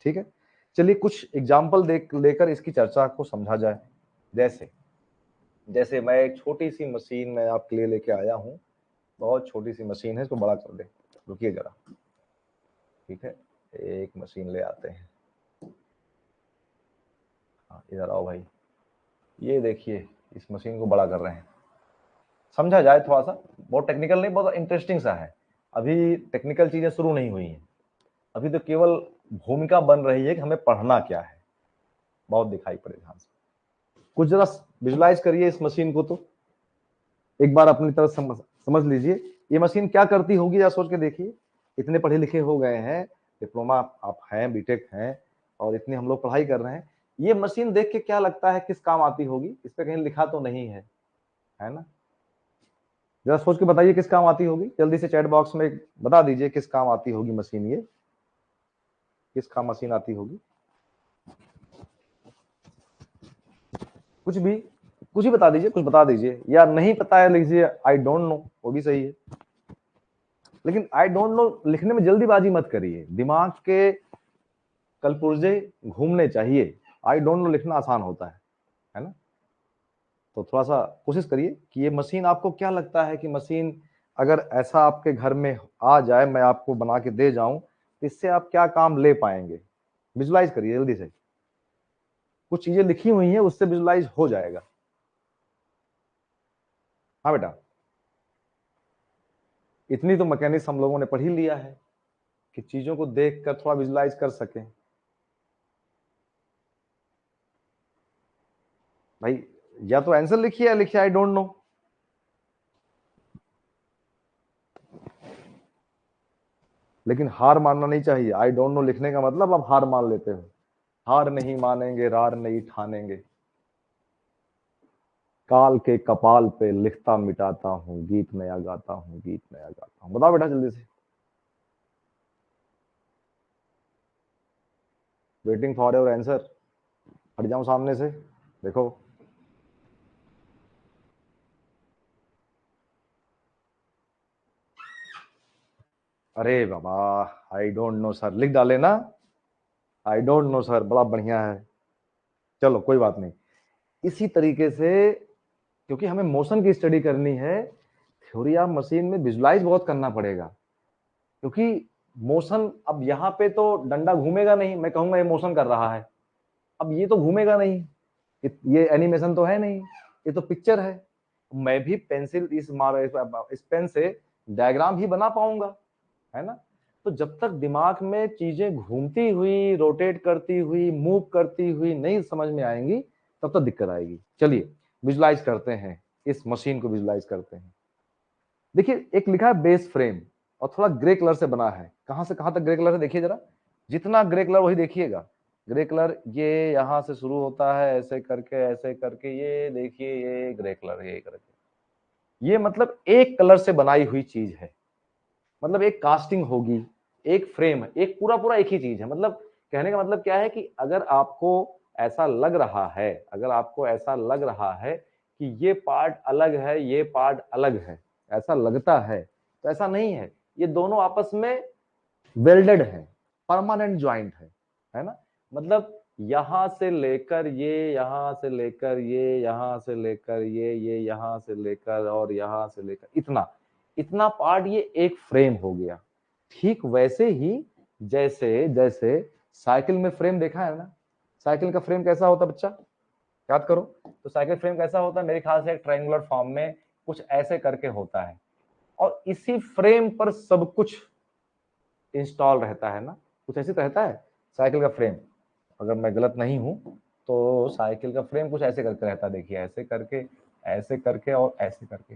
ठीक है। चलिए कुछ एग्जाम्पल लेकर इसकी चर्चा को समझा जाए। जैसे जैसे मैं एक छोटी सी मशीन में आपके लिए लेके आया हूं, बहुत छोटी सी मशीन है, इसको बड़ा कर दे, रुकिए जरा, ठीक है, एक मशीन ले आते हैं। हाँ इधर आओ भाई, ये देखिए इस मशीन को बड़ा कर रहे हैं, समझा जाए थोड़ा सा, बहुत टेक्निकल नहीं, बहुत इंटरेस्टिंग सा है। अभी टेक्निकल चीजें शुरू नहीं हुई हैं, अभी तो केवल भूमिका बन रही है कि हमें पढ़ना क्या है। बहुत दिखाई पड़े ध्यान से, कुछ जरा विजुलाइज करिए इस मशीन को, तो एक बार अपनी तरफ समझ लीजिए ये मशीन क्या करती होगी, या सोच के देखिए। इतने पढ़े लिखे हो गए हैं, डिप्लोमा आप हैं, बीटेक हैं, और इतनी हम लोग पढ़ाई कर रहे हैं, ये मशीन देख के क्या लगता है किस काम आती होगी, इस पे कहीं लिखा तो नहीं है ना। जरा सोच के बताइए किस काम आती होगी, जल्दी से चैट बॉक्स में बता दीजिए किस काम आती होगी मशीन, ये किस काम मशीन आती होगी। कुछ भी बता दीजिए, कुछ बता दीजिए, या नहीं पता है लीजिए आई डोंट नो, वो भी सही है। लेकिन आई डोंट नो लिखने में जल्दीबाजी मत करिए, दिमाग के कल पुर्जे घूमने चाहिए। आई डोंट नो लिखना आसान होता है ना। तो थोड़ा सा कोशिश करिए कि ये मशीन, आपको क्या लगता है कि मशीन अगर ऐसा आपके घर में आ जाए, मैं आपको बना के दे जाऊं, तो इससे आप क्या काम ले पाएंगे? विजुलाइज करिए जल्दी से। कुछ चीजें लिखी हुई हैं, उससे विजुलाइज हो जाएगा। हाँ बेटा, इतनी तो मैकेनिक्स हम लोगों ने पढ़ ही लिया है कि चीजों को देख कर थोड़ा विजुलाइज कर सकें। भाई या तो आंसर लिखिए या लिखिए आई डोंट नो। लेकिन हार मानना नहीं चाहिए। आई डोंट नो लिखने का मतलब आप हार मान लेते हो। हार नहीं मानेंगे, रार नहीं ठानेंगे। काल के कपाल पे लिखता मिटाता हूँ, गीत नया गाता हूँ, गीत नया गाता हूँ। बताओ बेटा जल्दी से। Waiting for your answer. हट जाऊं सामने से? देखो, अरे बाबा, आई डोंट नो सर लिख डाले ना। आई डोंट नो सर, बड़ा बढ़िया है। चलो कोई बात नहीं। इसी तरीके से, क्योंकि हमें मोशन की स्टडी करनी है, थ्योरी ऑफ मशीन में विजुलाइज बहुत करना पड़ेगा। क्योंकि मोशन, अब यहाँ पे तो डंडा घूमेगा नहीं, मैं कहूंगा ये मोशन कर रहा है। अब ये तो घूमेगा नहीं, ये एनिमेशन तो है नहीं, ये तो पिक्चर है। मैं भी पेंसिल इस पेन से डायग्राम ही बना पाऊंगा, है ना। तो जब तक दिमाग में चीजें घूमती हुई, रोटेट करती हुई, मूव करती हुई नहीं समझ में आएंगी, तब तक दिक्कत आएगी। चलिए विजुलाइज करते हैं, इस मशीन को विजुलाइज करते हैं। देखिए एक लिखा है बेस फ्रेम, और थोड़ा ग्रे कलर से बना है। कहां से कहां तक ग्रे कलर है देखिए जरा। जितना ग्रे कलर वही देखिएगा। ग्रे कलर ये यहां से शुरू होता है, ऐसे करके ये देखिए, ये ग्रे कलर, ये करके, ये मतलब एक कलर से बनाई हुई चीज है। मतलब एक कास्टिंग होगी, एक फ्रेम है, एक पूरा पूरा एक ही चीज है। मतलब कहने का मतलब क्या है कि अगर आपको ऐसा लग रहा है, अगर आपको ऐसा लग रहा है कि ये पार्ट अलग है, ये पार्ट अलग है, ऐसा लगता है, तो ऐसा नहीं है। ये दोनों आपस में वेल्डेड है, परमानेंट ज्वाइंट है ना। मतलब यहां से लेकर ये, यहां से लेकर ये, यहां से लेकर ये यहां से लेकर और यहां से लेकर इतना इतना पार्ट, ये एक फ्रेम हो गया। ठीक वैसे ही जैसे जैसे साइकिल में फ्रेम देखा है ना। साइकिल का फ्रेम कैसा होता है बच्चा, याद करो। तो साइकिल फ्रेम कैसा होता है, मेरे ख्याल से एक ट्रायंगुलर फॉर्म में कुछ ऐसे करके होता है, और इसी फ्रेम पर सब कुछ इंस्टॉल रहता है ना। कुछ ऐसे तो रहता है साइकिल का फ्रेम। अगर मैं गलत नहीं हूं तो साइकिल का फ्रेम कुछ ऐसे करके रहता है। देखिए ऐसे करके, ऐसे करके और ऐसे करके,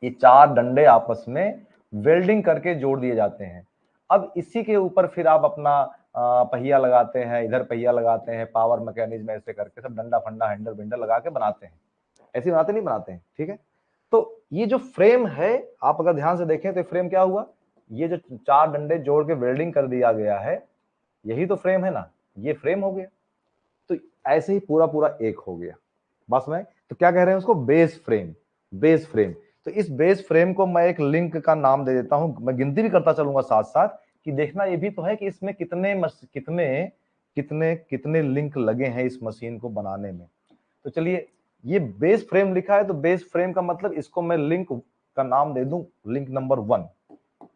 ये चार डंडे आपस में वेल्डिंग करके जोड़ दिए जाते हैं। अब इसी के ऊपर फिर आप अपना पहिया लगाते हैं, इधर पहिया लगाते हैं, पावर मैकेनिज्म ऐसे करके सब डंडा फंडा हैंडल विंडल लगा के बनाते हैं। ऐसे बनाते नहीं बनाते हैं, ठीक है। तो ये जो फ्रेम है, आप अगर ध्यान से देखें तो फ्रेम क्या हुआ, ये जो चार डंडे जोड़ के वेल्डिंग कर दिया गया है, यही तो फ्रेम है ना, ये फ्रेम हो गया। तो ऐसे ही पूरा पूरा एक हो गया। बस में तो क्या कह रहे हैं उसको, बेस फ्रेम। Base frame. तो इस बेस फ्रेम को मैं एक लिंक का नाम दे देता हूं, मैं गिनती भी करता चलूंगा साथ साथ, कि देखना ये भी तो है कि इसमें कितने कितने कितने कितने लिंक लगे हैं इस मशीन को बनाने में। तो चलिए, ये बेस फ्रेम लिखा है, तो बेस फ्रेम का मतलब इसको मैं लिंक का नाम दे दूं, लिंक नंबर 1।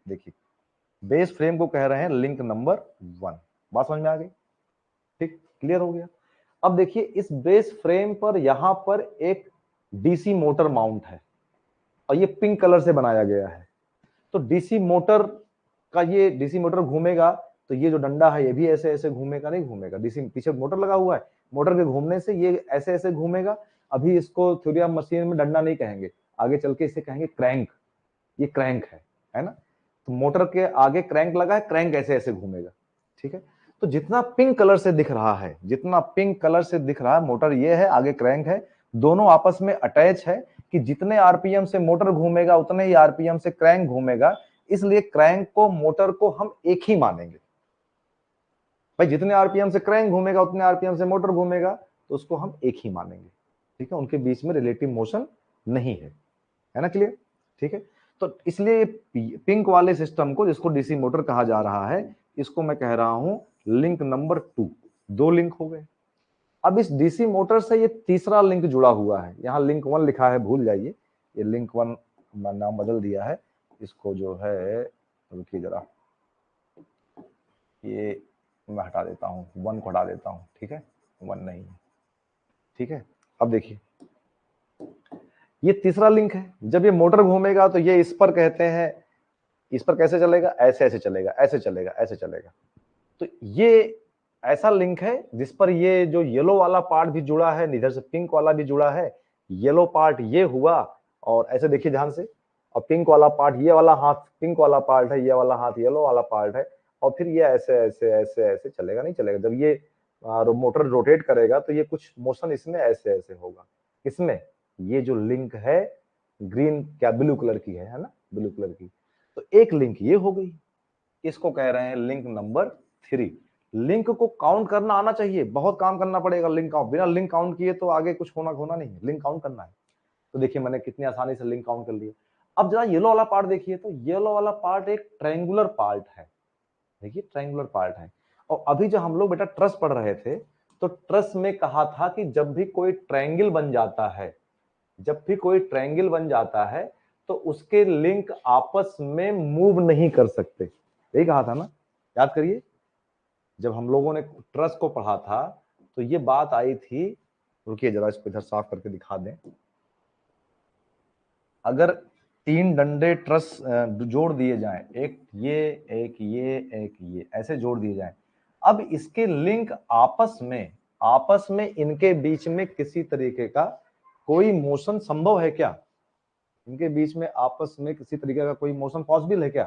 देखिए बेस फ्रेम को कह रहे हैं लिंक नंबर 1। बात समझ में आ गई? ठीक, क्लियर हो गया। अब देखिए इस बेस फ्रेम पर यहां पर एक डीसी मोटर माउंट है, और ये पिंक कलर से बनाया गया है। तो डीसी मोटर का, ये डीसी मोटर घूमेगा तो ये जो डंडा है ये भी ऐसे ऐसे घूमेगा, नहीं घूमेगा? डीसी पीछे मोटर लगा हुआ है, मोटर के घूमने से ये ऐसे ऐसे घूमेगा। अभी इसको थ्योरी ऑफ मशीन में डंडा नहीं कहेंगे, आगे चल के इसे कहेंगे क्रैंक। ये क्रैंक है ना। तो मोटर के आगे क्रैंक लगा है, क्रैंक ऐसे ऐसे घूमेगा, ठीक है। तो जितना पिंक कलर से दिख रहा है, जितना पिंक कलर से दिख रहा है, मोटर ये है, आगे क्रैंक है, दोनों आपस में अटैच है कि जितने आरपीएम से मोटर घूमेगा उतने ही आरपीएम से क्रैंक घूमेगा। इसलिए क्रैंक को, मोटर को हम एक ही मानेंगे। भाई जितने आरपीएम से क्रैंक घूमेगा उतने आरपीएम से मोटर घूमेगा, तो उसको हम एक ही मानेंगे, ठीक है। उनके बीच में रिलेटिव मोशन नहीं है ना, क्लियर? ठीक है। तो इसलिए पिंक वाले सिस्टम को, जिसको डीसी मोटर कहा जा रहा है, इसको मैं कह रहा हूं लिंक नंबर 2, 2 लिंक हो गए। अब इस डीसी मोटर से ये तीसरा लिंक जुड़ा हुआ है, यहाँ लिंक 1 लिखा है, भूल जाइए, ये लिंक 1 नाम बदल दिया है इसको, जो है रुकिए जरा, ये मैं हटा देता हूँ, 1 को हटा देता हूँ, ठीक है, 1 नहीं है, ठीक है। अब देखिए ये तीसरा लिंक है, जब ये मोटर घूमेगा तो ये इस पर कहते हैं, इस पर कैसे चलेगा, ऐसे ऐसे चलेगा, ऐसे चलेगा, ऐसे चलेगा। तो ये ऐसा लिंक है जिस पर ये जो येलो वाला पार्ट भी जुड़ा है, इधर से पिंक वाला भी जुड़ा है, येलो पार्ट ये हुआ, और ऐसे देखिए ध्यान से, और पिंक वाला पार्ट, ये वाला हाथ पिंक वाला पार्ट है, ये वाला हाथ येलो वाला पार्ट है, और फिर ये ऐसे ऐसे ऐसे ऐसे चलेगा, नहीं चलेगा, जब ये मोटर रोटेट करेगा तो ये कुछ मोशन इसमें ऐसे ऐसे होगा। इसमें ये जो लिंक है ग्रीन, क्या ब्लू कलर की है ना, ब्लू कलर की, तो एक लिंक ये हो गई, इसको कह रहे हैं लिंक नंबर 3। लिंक को काउंट करना आना चाहिए, बहुत काम करना पड़ेगा लिंक काउंट, बिना लिंक काउंट किए तो आगे कुछ होना नहीं है, लिंक काउंट करना है। तो देखिए मैंने कितनी आसानी से लिंक काउंट कर लिया। अब जरा येलो वाला पार्ट देखिए, तो येलो वाला पार्ट एक ट्रायंगुलर पार्ट है, देखिए ट्रायंगुलर पार्ट है। और अभी जो हम लोग बेटा ट्रस पढ़ रहे थे, तो ट्रस में कहा था कि जब भी कोई ट्रायंगल बन जाता है, जब भी कोई ट्रायंगल बन जाता है तो उसके लिंक आपस में मूव नहीं कर सकते, यही कहा था ना, याद करिए जब हम लोगों ने ट्रस को पढ़ा था तो ये बात आई थी। रुकिए जरा इसको इधर साफ करके दिखा दें। अगर 3 डंडे ट्रस जोड़ दिए जाएं, एक ये एक ये एक ये, ऐसे जोड़ दिए जाएं, अब इसके लिंक आपस में इनके बीच में किसी तरीके का कोई मोशन संभव है क्या? इनके बीच में आपस में किसी तरीके का कोई मोशन पॉसिबल है क्या?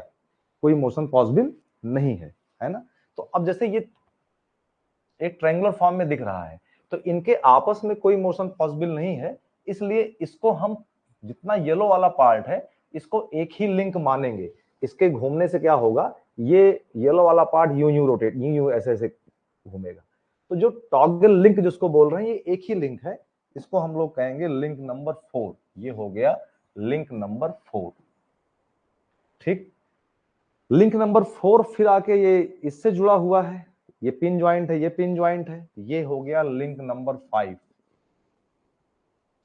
कोई मोशन पॉसिबल नहीं है, है ना। तो अब जैसे ये एक ट्रायंगुलर फॉर्म में दिख रहा है, तो इनके आपस में कोई मोशन पॉसिबल नहीं है, इसलिए इसको हम, जितना येलो वाला पार्ट है, इसको एक ही लिंक मानेंगे। इसके घूमने से क्या होगा, ये येलो वाला पार्ट यूं यूं रोटेट, यूं यूं ऐसे ऐसे घूमेगा। तो जो टॉगल लिंक जिसको बोल रहे हैं, ये एक ही लिंक है, इसको हम लोग कहेंगे लिंक नंबर 4। ये हो गया लिंक नंबर 4, ठीक। लिंक नंबर 4 फिर आके ये इससे जुड़ा हुआ है, ये पिन ज्वाइंट है, ये पिन ज्वाइंट है, ये हो गया लिंक नंबर 5,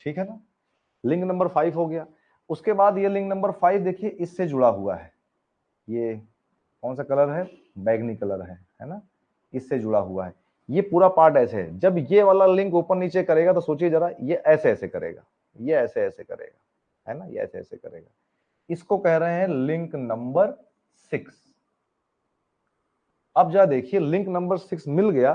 ठीक है ना, लिंक नंबर 5 हो गया। उसके बाद ये लिंक नंबर 5 देखिए इससे जुड़ा हुआ है, ये कौन सा कलर है, बैगनी कलर है ना, इससे जुड़ा हुआ है। ये पूरा पार्ट ऐसे है, जब ये वाला लिंक ऊपर नीचे करेगा तो सोचिए जरा, ये ऐसे ऐसे करेगा, ये ऐसे ऐसे करेगा, है ना, ये ऐसे ऐसे करेगा। इसको कह रहे हैं लिंक नंबर 6। अब जरा देखिए लिंक नंबर 6 मिल गया,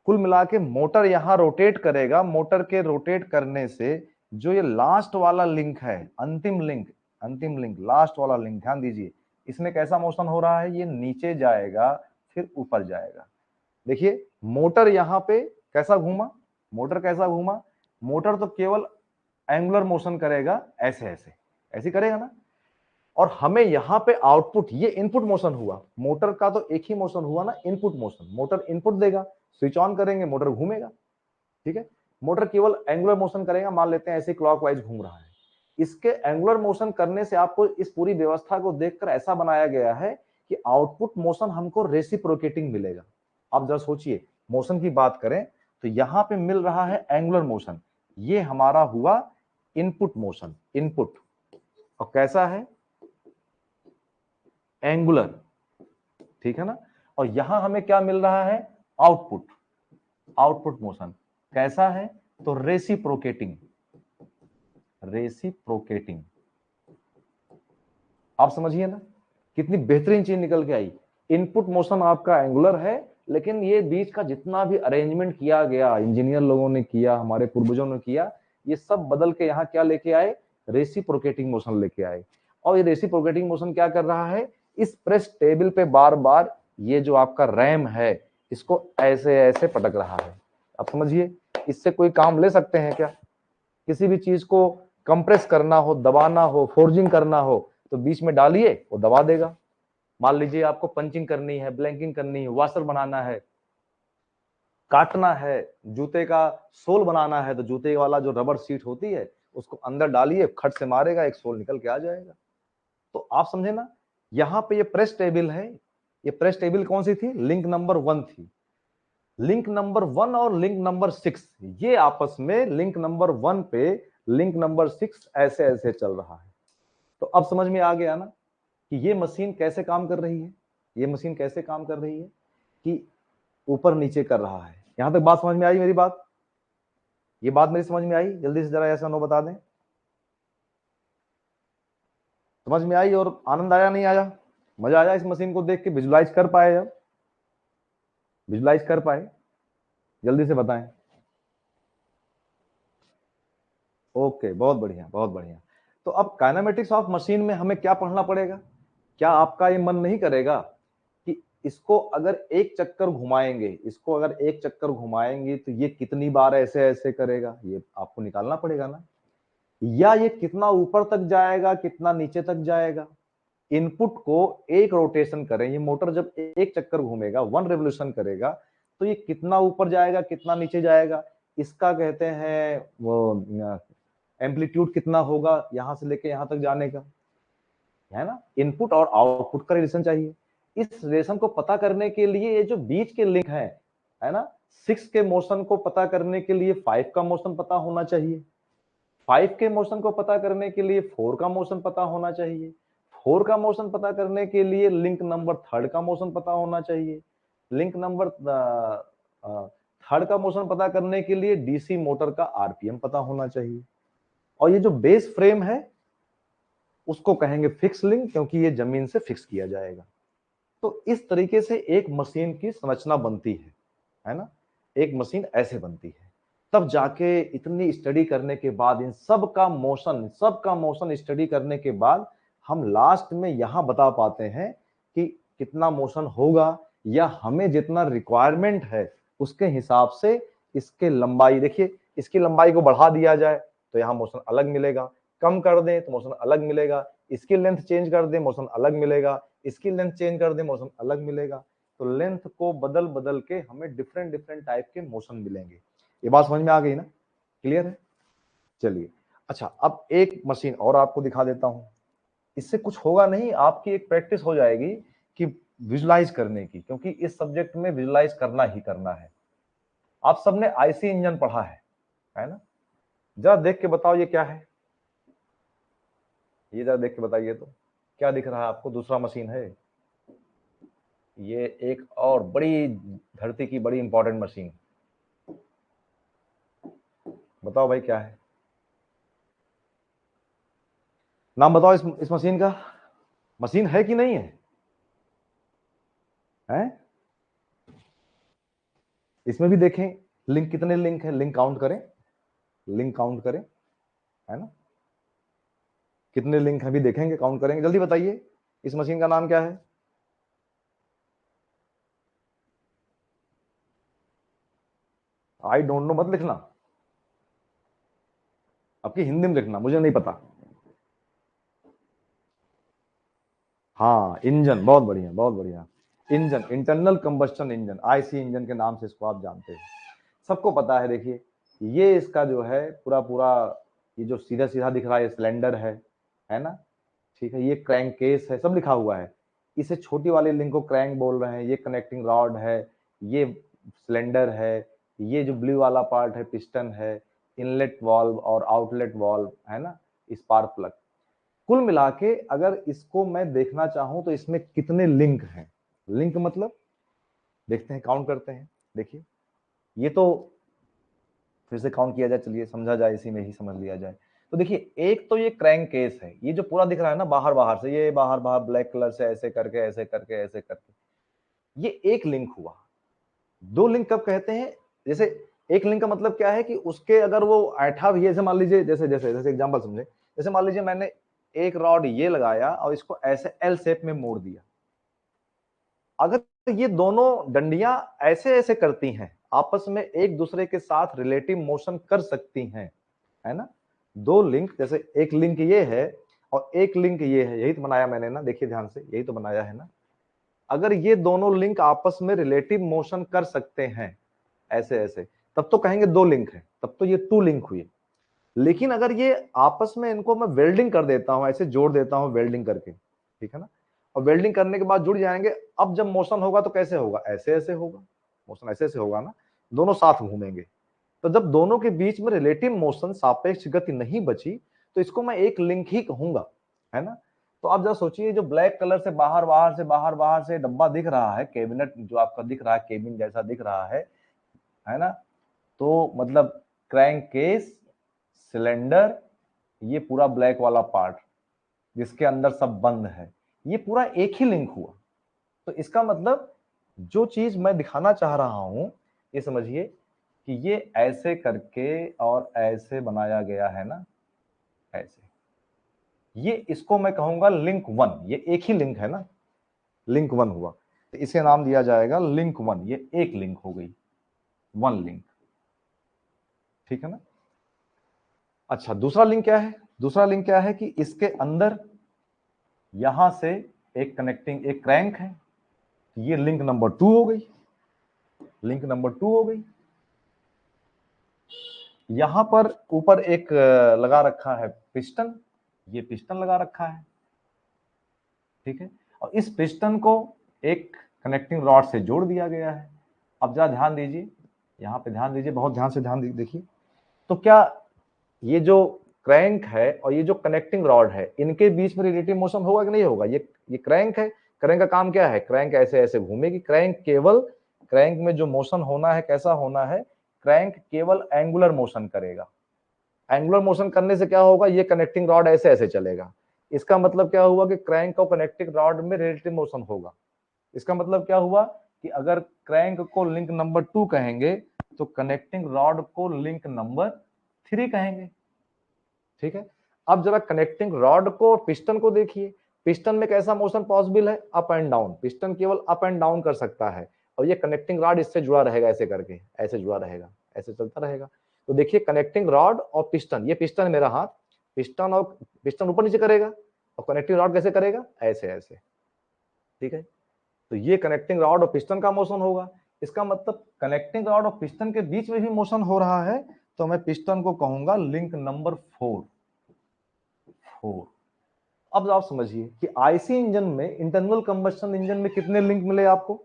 कुल मिला के मोटर यहां रोटेट करेगा, मोटर के रोटेट करने से जो ये लास्ट वाला लिंक है, अंतिम लिंक लास्ट वाला लिंक, ध्यान दीजिए इसमें कैसा मोशन हो रहा है, ये नीचे जाएगा फिर ऊपर जाएगा। देखिए मोटर यहां पे कैसा घूमा, मोटर कैसा घूमा, मोटर तो केवल एंगुलर मोशन करेगा, ऐसे ऐसे ऐसे करेगा ना, और हमें यहां पे आउटपुट, ये इनपुट मोशन हुआ, मोटर का तो एक ही मोशन हुआ ना, इनपुट मोशन, मोटर इनपुट देगा, स्विच ऑन करेंगे मोटर घूमेगा, ठीक है। मोटर केवल एंगुलर मोशन करेगा, मान लेते हैं ऐसे क्लॉकवाइज घूम रहा है, इसके एंगुलर मोशन करने से आपको इस पूरी व्यवस्था को देखकर ऐसा बनाया गया है कि आउटपुट मोशन हमको रेसिप्रोकेटिंग मिलेगा। आप जरा सोचिए, मोशन की बात करें तो यहां पे मिल रहा है एंगुलर मोशन, ये हमारा हुआ इनपुट मोशन, इनपुट, और कैसा है, एंगुलर, ठीक है ना। और यहां हमें क्या मिल रहा है, आउटपुट, आउटपुट मोशन कैसा है, तो रेसिप्रोकेटिंग, रेसिप्रोकेटिंग। आप समझिए ना कितनी बेहतरीन चीज निकल के आई। इनपुट मोशन आपका एंगुलर है, लेकिन ये बीच का जितना भी अरेंजमेंट किया गया, इंजीनियर लोगों ने किया, हमारे पूर्वजों ने किया, ये सब बदल के यहाँ क्या लेके आए, रेसिप्रोकेटिंग मोशन लेके आए। और ये रेसिप्रोकेटिंग मोशन क्या कर रहा है, इस प्रेस टेबल पे बार बार ये जो आपका रैम है, इसको ऐसे ऐसे पटक रहा है। आप समझिए इससे कोई काम ले सकते हैं क्या, किसी भी चीज को कंप्रेस करना हो, दबाना हो, फोर्जिंग करना हो, तो बीच में डालिए वो दबा देगा। मान लीजिए आपको पंचिंग करनी है, ब्लैंकिंग करनी है, वॉशर बनाना है, काटना है, जूते का सोल बनाना है, तो जूते वाला जो रबर सीट होती है उसको अंदर डालिए, खट से मारेगा, एक सोल निकल के आ जाएगा। तो आप समझे ना, यहाँ पे ये प्रेस टेबल है, ये प्रेस टेबल कौन सी थी? लिंक नंबर 1 थी। लिंक नंबर 1 और लिंक नंबर 6 ये आपस में लिंक नंबर 1 पे लिंक नंबर 6 ऐसे ऐसे चल रहा है। तो अब समझ में आ गया ना कि ये मशीन कैसे काम कर रही है। ये मशीन कैसे काम कर रही है कि ऊपर नीचे कर रहा है। यहां तक बात समझ में आई मेरी बात? ये बात मेरी समझ में आई? जल्दी से जरा ऐसा नो बता दें। समझ में आई और आनंद आया नहीं आया? मजा आया इस मशीन को देख के? विजुलाइज कर पाए? जब विजुलाइज कर पाए जल्दी से बताएं। ओके, बहुत बढ़िया बहुत बढ़िया। तो अब काइनेमेटिक्स ऑफ मशीन में हमें क्या पढ़ना पड़ेगा? क्या आपका ये मन नहीं करेगा कि इसको अगर एक चक्कर घुमाएंगे, इसको अगर एक चक्कर घुमाएंगे तो ये कितनी बार ऐसे ऐसे करेगा? ये आपको निकालना पड़ेगा ना। या ये कितना ऊपर तक जाएगा, कितना नीचे तक जाएगा। इनपुट को एक रोटेशन करें, ये मोटर जब एक चक्कर घूमेगा, 1 रेवोल्यूशन करेगा, तो ये कितना ऊपर जाएगा, कितना नीचे जाएगा, इसका कहते हैं वो एम्पलीट्यूड कितना होगा यहां से लेके यहां तक जाने का, है ना। इनपुट और आउटपुट का रिलेशन चाहिए। इस रिलेशन को पता करने के लिए ये जो बीच के लिंक है ना, 6 के मोशन को पता करने के लिए 5 का मोशन पता होना चाहिए। 5 के मोशन को पता करने के लिए 4 का मोशन पता होना चाहिए। 4 का मोशन पता करने के लिए लिंक नंबर 3 का मोशन पता होना चाहिए। लिंक नंबर 3 का मोशन पता करने के लिए डीसी मोटर का आरपीएम पता होना चाहिए। और ये जो बेस फ्रेम है उसको कहेंगे फिक्स लिंक, क्योंकि ये जमीन से फिक्स किया जाएगा। तो इस तरीके से एक मशीन की संरचना बनती है ना। एक मशीन ऐसे बनती है। तब जाके इतनी स्टडी करने के बाद, इन सब का मोशन स्टडी करने के बाद हम लास्ट में यहां बता पाते हैं कि कितना मोशन होगा, या हमें जितना रिक्वायरमेंट है उसके हिसाब से इसके लंबाई, देखिए इसकी लंबाई को बढ़ा दिया जाए तो यहाँ मोशन अलग मिलेगा, कम कर दें तो मोशन अलग मिलेगा, इसकी लेंथ चेंज कर दें मोशन अलग मिलेगा, इसकी लेंथ चेंज कर दें मोशन अलग मिलेगा। तो लेंथ को बदल बदल के हमें डिफरेंट डिफरेंट टाइप के मोशन मिलेंगे। ये बात समझ में आ गई ना? क्लियर है? चलिए, अच्छा अब एक मशीन और आपको दिखा देता हूं। इससे कुछ होगा नहीं, आपकी एक प्रैक्टिस हो जाएगी कि विजुलाइज करने की, क्योंकि इस सब्जेक्ट में विजुलाइज करना ही करना है। आप सबने आईसी इंजन पढ़ा है ना। जरा देख के बताओ ये क्या है। ये जरा देख के बताइए तो क्या दिख रहा है आपको? दूसरा मशीन है ये, एक और बड़ी धरती की बड़ी इंपॉर्टेंट मशीन। बताओ भाई क्या है? नाम बताओ इस मशीन का। मशीन है कि नहीं है? हैं? इसमें भी देखें लिंक, कितने लिंक है, लिंक काउंट करें, लिंक काउंट करें, है ना। कितने लिंक है भी देखेंगे, काउंट करेंगे। जल्दी बताइए इस मशीन का नाम क्या है? आई डोंट नो मत लिखना, आपकी हिंदी में लिखना, मुझे नहीं पता। हाँ इंजन, बहुत बढ़िया बहुत बढ़िया। Engine, internal combustion engine, IC engine के नाम से इसको आप जानते हैं, सबको पता है। देखिए ये इसका जो है पूरा पूरा, ये जो सीधा सीधा दिख रहा है सिलेंडर है ना। ठीक है, ये क्रैंक केस है, सब लिखा हुआ है। इसे छोटी वाली लिंक को क्रैंक बोल रहे हैं, ये कनेक्टिंग रॉड है, ये सिलेंडर है, ये जो ब्लू वाला पार्ट है पिस्टन है, इनलेट वाल्व और आउटलेट वाल्व है ना, स्पार्क प्लग। कुल मिला के अगर इसको मैं देखना चाहूं तो इसमें कितने लिंक हैं, लिंक मतलब देखते हैं, काउंट करते हैं। देखिए ये तो फिर से काउंट किया जाए, चलिए समझा जाए, इसी में ही समझ लिया जाए। तो देखिए एक तो ये क्रैंक केस है, ये जो पूरा दिख रहा है ना बाहर बाहर से, ये बाहर बाहर ब्लैक कलर से ऐसे करके ऐसे करके ऐसे करके, ये एक लिंक हुआ। दो लिंक कब कहते हैं? जैसे एक लिंक का मतलब क्या है कि उसके अगर वो ऐठा भी है, जैसे मान लीजिए, जैसे जैसे जैसे एग्जांपल समझे, जैसे मान लीजिए मैंने एक रॉड ये लगाया और इसको ऐसे एल शेप में मोड़ दिया। अगर ये दोनों डंडियां ऐसे ऐसे करती हैं, आपस में एक दूसरे के साथ रिलेटिव मोशन कर सकती हैं, है ना। दो लिंक, जैसे एक लिंक ये है और एक लिंक ये है, यही तो बनाया मैंने ना, देखिए ध्यान से, यही तो बनाया है ना। अगर ये दोनों लिंक आपस में रिलेटिव मोशन कर सकते हैं ऐसे ऐसे, तब तो कहेंगे दो लिंक है, तब तो ये टू लिंक हुई। लेकिन अगर ये आपस में, इनको मैं वेल्डिंग कर देता हूं, ऐसे जोड़ देता हूं वेल्डिंग करके, ठीक है ना, और वेल्डिंग करने के बाद जुड़ जाएंगे। अब जब मोशन होगा तो कैसे होगा, ऐसे ऐसे होगा, मोशन ऐसे ऐसे होगा ना, दोनों साथ घूमेंगे। तो जब दोनों के बीच में रिलेटिव मोशन, सापेक्ष गति नहीं बची, तो इसको मैं एक लिंक ही कहूंगा, है ना। तो आप जरा सोचिए, जो ब्लैक कलर से बाहर से डब्बा दिख रहा है, कैबिनेट जो आपका दिख रहा है, केबिन जैसा दिख रहा है ना, तो मतलब क्रैंक केस, सिलेंडर, ये पूरा ब्लैक वाला पार्ट जिसके अंदर सब बंद है, ये पूरा एक ही लिंक हुआ। तो इसका मतलब जो चीज मैं दिखाना चाह रहा हूं, ये समझिए कि ये ऐसे करके और ऐसे बनाया गया है ना, ऐसे, ये इसको मैं कहूंगा लिंक वन। ये एक ही लिंक है ना, लिंक वन हुआ, तो इसे नाम दिया जाएगा लिंक वन। ये एक लिंक हो गई, वन लिंक, ठीक है ना। अच्छा, दूसरा लिंक क्या है, दूसरा लिंक क्या है कि इसके अंदर यहां से एक कनेक्टिंग एक क्रैंक है, ये लिंक नंबर 2 हो गई, लिंक नंबर 2 हो गई। यहां पर ऊपर एक लगा रखा है पिस्टन, ये पिस्टन लगा रखा है, ठीक है, और इस पिस्टन को एक कनेक्टिंग रॉड से जोड़ दिया गया है। अब जरा ध्यान दीजिए, यहां पे ध्यान दीजिए, बहुत ध्यान से ध्यान देखिए। तो क्या ये जो क्रैंक है और ये जो कनेक्टिंग रॉड है, इनके बीच में रिलेटिव मोशन होगा कि नहीं होगा। ये क्रैंक है, क्रैंक का काम क्या है, क्रैंक ऐसे ऐसे घूमेगी। क्रैंक में जो मोशन होना है कैसा होना है, क्रैंक केवल एंगुलर मोशन करेगा। एंगुलर मोशन करने से क्या होगा, ये कनेक्टिंग रॉड ऐसे ऐसे चलेगा। इसका मतलब क्या हुआ कि क्रैंक और कनेक्टिंग रॉड में रिलेटिव मोशन होगा। इसका मतलब क्या हुआ कि अगर क्रैंक को लिंक नंबर 2 कहेंगे तो कनेक्टिंग रॉड को लिंक नंबर 3 कहेंगे, ठीक है। अब जरा कनेक्टिंग रॉड को और पिस्टन को देखिए। पिस्टन में कैसा मोशन पॉसिबल है, अप एंड डाउन। पिस्टन केवल अप एंड डाउन कर सकता है, और ये कनेक्टिंग रॉड इससे जुड़ा रहेगा, ऐसे करके ऐसे जुड़ा रहेगा, ऐसे चलता रहेगा। तो देखिए, कनेक्टिंग रॉड और पिस्टन, ये पिस्टन है मेरा हाथ, पिस्टन ऊपर नीचे करेगा, और कनेक्टिंग रॉड कैसे करेगा, ऐसे ऐसे, ठीक है। तो ये कनेक्टिंग रॉड और पिस्टन का मोशन होगा। इसका मतलब कनेक्टिंग रॉड और पिस्टन के बीच में भी मोशन हो रहा है, तो मैं पिस्टन को कहूंगा लिंक नंबर 4। अब आप समझिए कि आईसी इंजन में, इंटरनल कंबस्शन इंजन में कितने लिंक मिले आपको।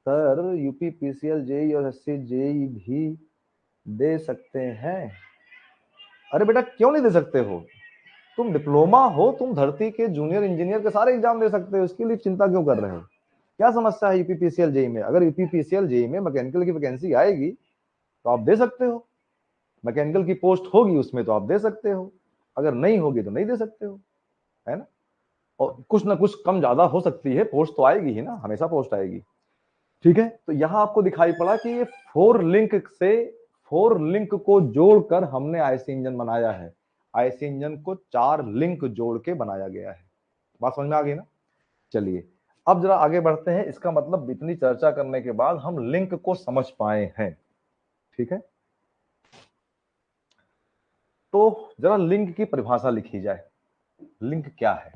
सर यूपी पीसीएल जेई और एससी जेई भी दे सकते हैं। अरे बेटा क्यों नहीं दे सकते हो, तुम डिप्लोमा हो, तुम धरती के जूनियर इंजीनियर के सारे एग्जाम दे सकते हो, इसके लिए चिंता क्यों कर रहे हो। क्या समस्या है यूपीपीसीएल जेई में। अगर यूपीपीसीएल जेई में मैकेनिकल की वैकेंसी आएगी तो आप दे सकते हो, मैकेनिकल की पोस्ट होगी उसमें तो आप दे सकते हो, अगर नहीं होगी तो नहीं दे सकते हो, है ना। और कुछ ना कुछ कम ज्यादा हो सकती है, पोस्ट तो आएगी ही ना, हमेशा पोस्ट आएगी, ठीक है। तो यहां आपको दिखाई पड़ा कि ये 4 लिंक को जोड़कर हमने आईसी इंजन बनाया है। आईसी इंजन को 4 लिंक जोड़ के बनाया गया है। बात समझ में आ गई ना। चलिए अब जरा आगे बढ़ते हैं। इसका मतलब इतनी चर्चा करने के बाद हम लिंक को समझ पाए हैं, ठीक है। तो जरा लिंक की परिभाषा लिखी जाए। लिंक क्या है,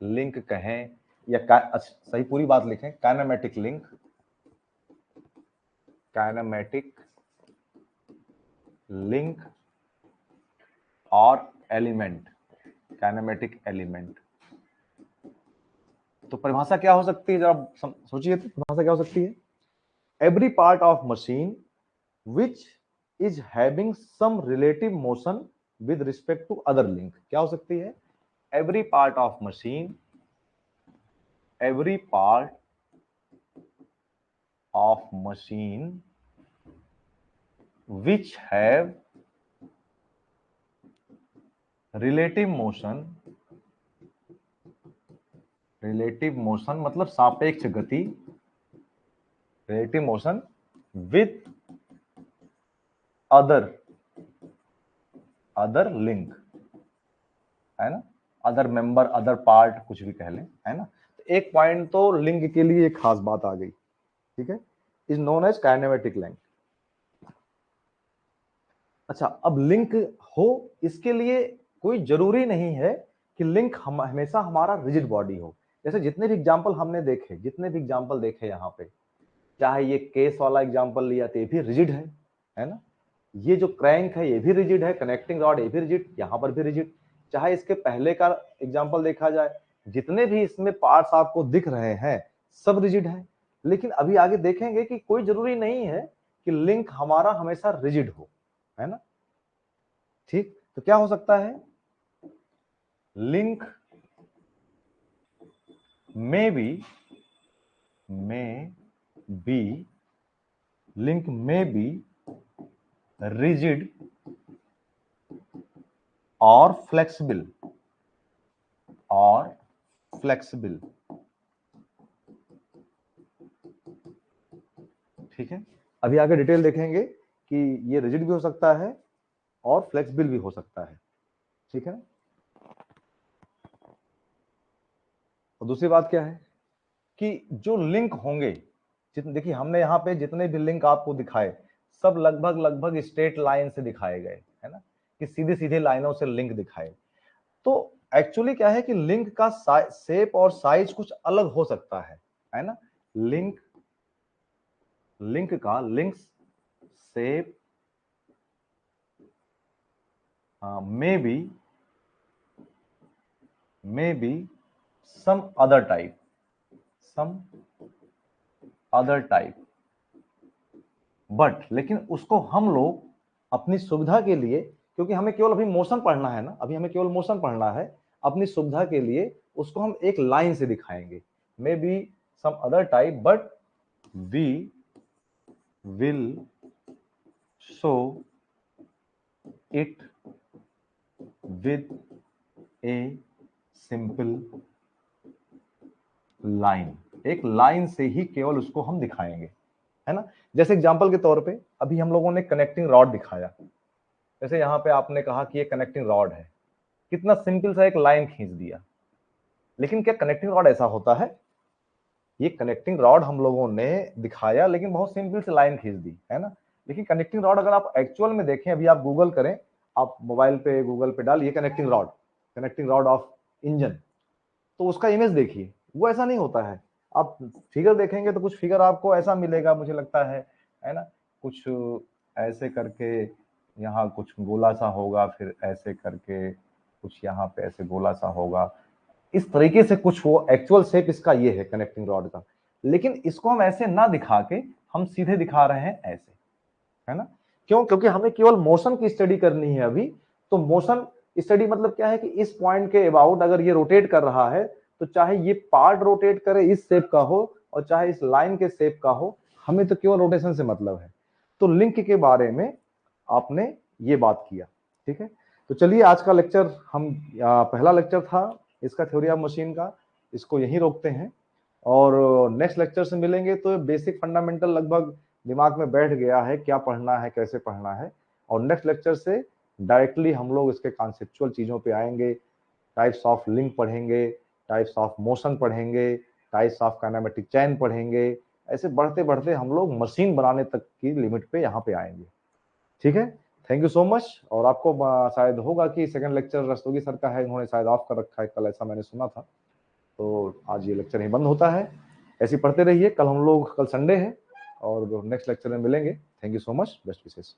लिंक कहें या सही पूरी बात लिखें, काइनेमेटिक लिंक, काइनेमेटिक लिंक और एलिमेंट, काइनेमेटिक एलिमेंट। तो परिभाषा क्या हो सकती है, जरा सोचिए, तो परिभाषा क्या हो सकती है। Every part of machine which is having some relative motion with respect to other link. क्या हो सकती है, every part of machine, every part of machine which have relative motion मतलब सापेक्ष गति, relative motion with other link, है ना, other member, other part, कुछ भी कह लें, है ना। तो एक पॉइंट तो लिंक के लिए एक खास बात आ गई, ठीक है, is known as kinematic link. अच्छा, अब लिंक हो, इसके लिए कोई जरूरी नहीं है कि लिंक हमेशा हमारा रिजिड बॉडी हो। जैसे जितने भी एग्जांपल हमने देखे, यहाँ पे, चाहे ये केस वाला एग्जांपल लिया तो ये भी रिजिड है ना। ये जो क्रैंक है ये भी रिजिड है, कनेक्टिंग रॉड ये भी रिजिड, यहाँ पर भी रिजिड। चाहे इसके पहले का एग्जांपल देखा जाए, जितने भी इसमें पार्ट्स आपको दिख रहे हैं सब रिजिड है, लेकिन अभी आगे देखेंगे कि कोई जरूरी नहीं है कि लिंक हमारा हमेशा रिजिड हो, है ना। ठीक, तो क्या हो सकता है, link may be rigid or flexible ठीक है। अभी आगे डिटेल देखेंगे कि ये रिजिड भी हो सकता है और फ्लेक्सिबल भी हो सकता है, ठीक है। और दूसरी बात क्या है कि जो लिंक होंगे, देखिए हमने यहाँ पे जितने भी लिंक आपको दिखाए सब लगभग स्ट्रेट लाइन से दिखाए गए, है ना, कि सीधे सीधे लाइनों से लिंक दिखाए। तो एक्चुअली क्या है कि लिंक का शेप और साइज कुछ अलग हो सकता है ना। लिंक का links shape may be some other type but लेकिन उसको हम लोग अपनी सुविधा के लिए, क्योंकि हमें केवल अभी मोशन पढ़ना है ना, अभी हमें केवल मोशन पढ़ना है, अपनी सुविधा के लिए उसको हम एक लाइन से दिखाएंगे, maybe some other type but we will show it with a simple line, एक लाइन से ही केवल उसको हम दिखाएंगे, है ना। जैसे एग्जांपल के तौर पे अभी हम लोगों ने कनेक्टिंग रॉड दिखाया, जैसे यहाँ पे आपने कहा कि ये कनेक्टिंग रॉड है, कितना सिंपल सा एक लाइन खींच दिया, लेकिन क्या कनेक्टिंग रॉड ऐसा होता है, ये कनेक्टिंग रॉड हम लोगों ने दिखाया लेकिन बहुत सिंपल से लाइन खींच दी, है ना। लेकिन कनेक्टिंग रॉड अगर आप एक्चुअल में देखें, अभी आप गूगल करें, आप मोबाइल पे गूगल पे डालिए कनेक्टिंग रॉड ऑफ इंजन, तो उसका इमेज देखिए, वो ऐसा नहीं होता है। आप फिगर देखेंगे तो कुछ फिगर आपको ऐसा मिलेगा, मुझे लगता है ना, कुछ ऐसे करके यहाँ कुछ गोला सा होगा, फिर ऐसे करके कुछ यहाँ पे ऐसे गोला सा होगा, इस तरीके से कुछ हो, एक्चुअल शेप इसका ये है कनेक्टिंग रॉड का। लेकिन इसको हम ऐसे ना दिखा के हम सीधे दिखा रहे हैं ऐसे, है ना। क्यों? क्योंकि हमें केवल मोशन की स्टडी करनी है अभी। तो मोशन स्टडी मतलब क्या है कि इस पॉइंट के अबाउट अगर ये रोटेट कर रहा है तो चाहे ये पार्ट रोटेट करे इस शेप का हो और चाहे इस लाइन के शेप का हो, हमें तो केवल रोटेशन से मतलब है। तो लिंक के बारे में आपने ये बात किया, ठीक है। तो चलिए आज का लेक्चर हम पहला लेक्चर था इसका थ्योरी ऑफ मशीन का, इसको यहीं रोकते हैं और नेक्स्ट लेक्चर से मिलेंगे। तो बेसिक फंडामेंटल लगभग दिमाग में बैठ गया है, क्या पढ़ना है कैसे पढ़ना है, और नेक्स्ट लेक्चर से डायरेक्टली हम लोग इसके कॉन्सेप्चुअल चीजों पे आएंगे, टाइप्स ऑफ लिंक पढ़ेंगे, टाइप्स ऑफ मोशन पढ़ेंगे, टाइप्स ऑफ काइनेमेटिक चेन पढ़ेंगे, ऐसे बढ़ते बढ़ते हम लोग मशीन बनाने तक की लिमिट पे यहाँ पे आएंगे, ठीक है। Thank you so much. और आपको शायद होगा कि सेकंड लेक्चर रस्तोगी सर का है, इन्होंने शायद ऑफ कर रखा है कल, ऐसा मैंने सुना था। तो आज ये लेक्चर ही बंद होता है, ऐसे पढ़ते रहिए। कल हम लोग, कल संडे है और नेक्स्ट लेक्चर में मिलेंगे। Thank you so much, best wishes.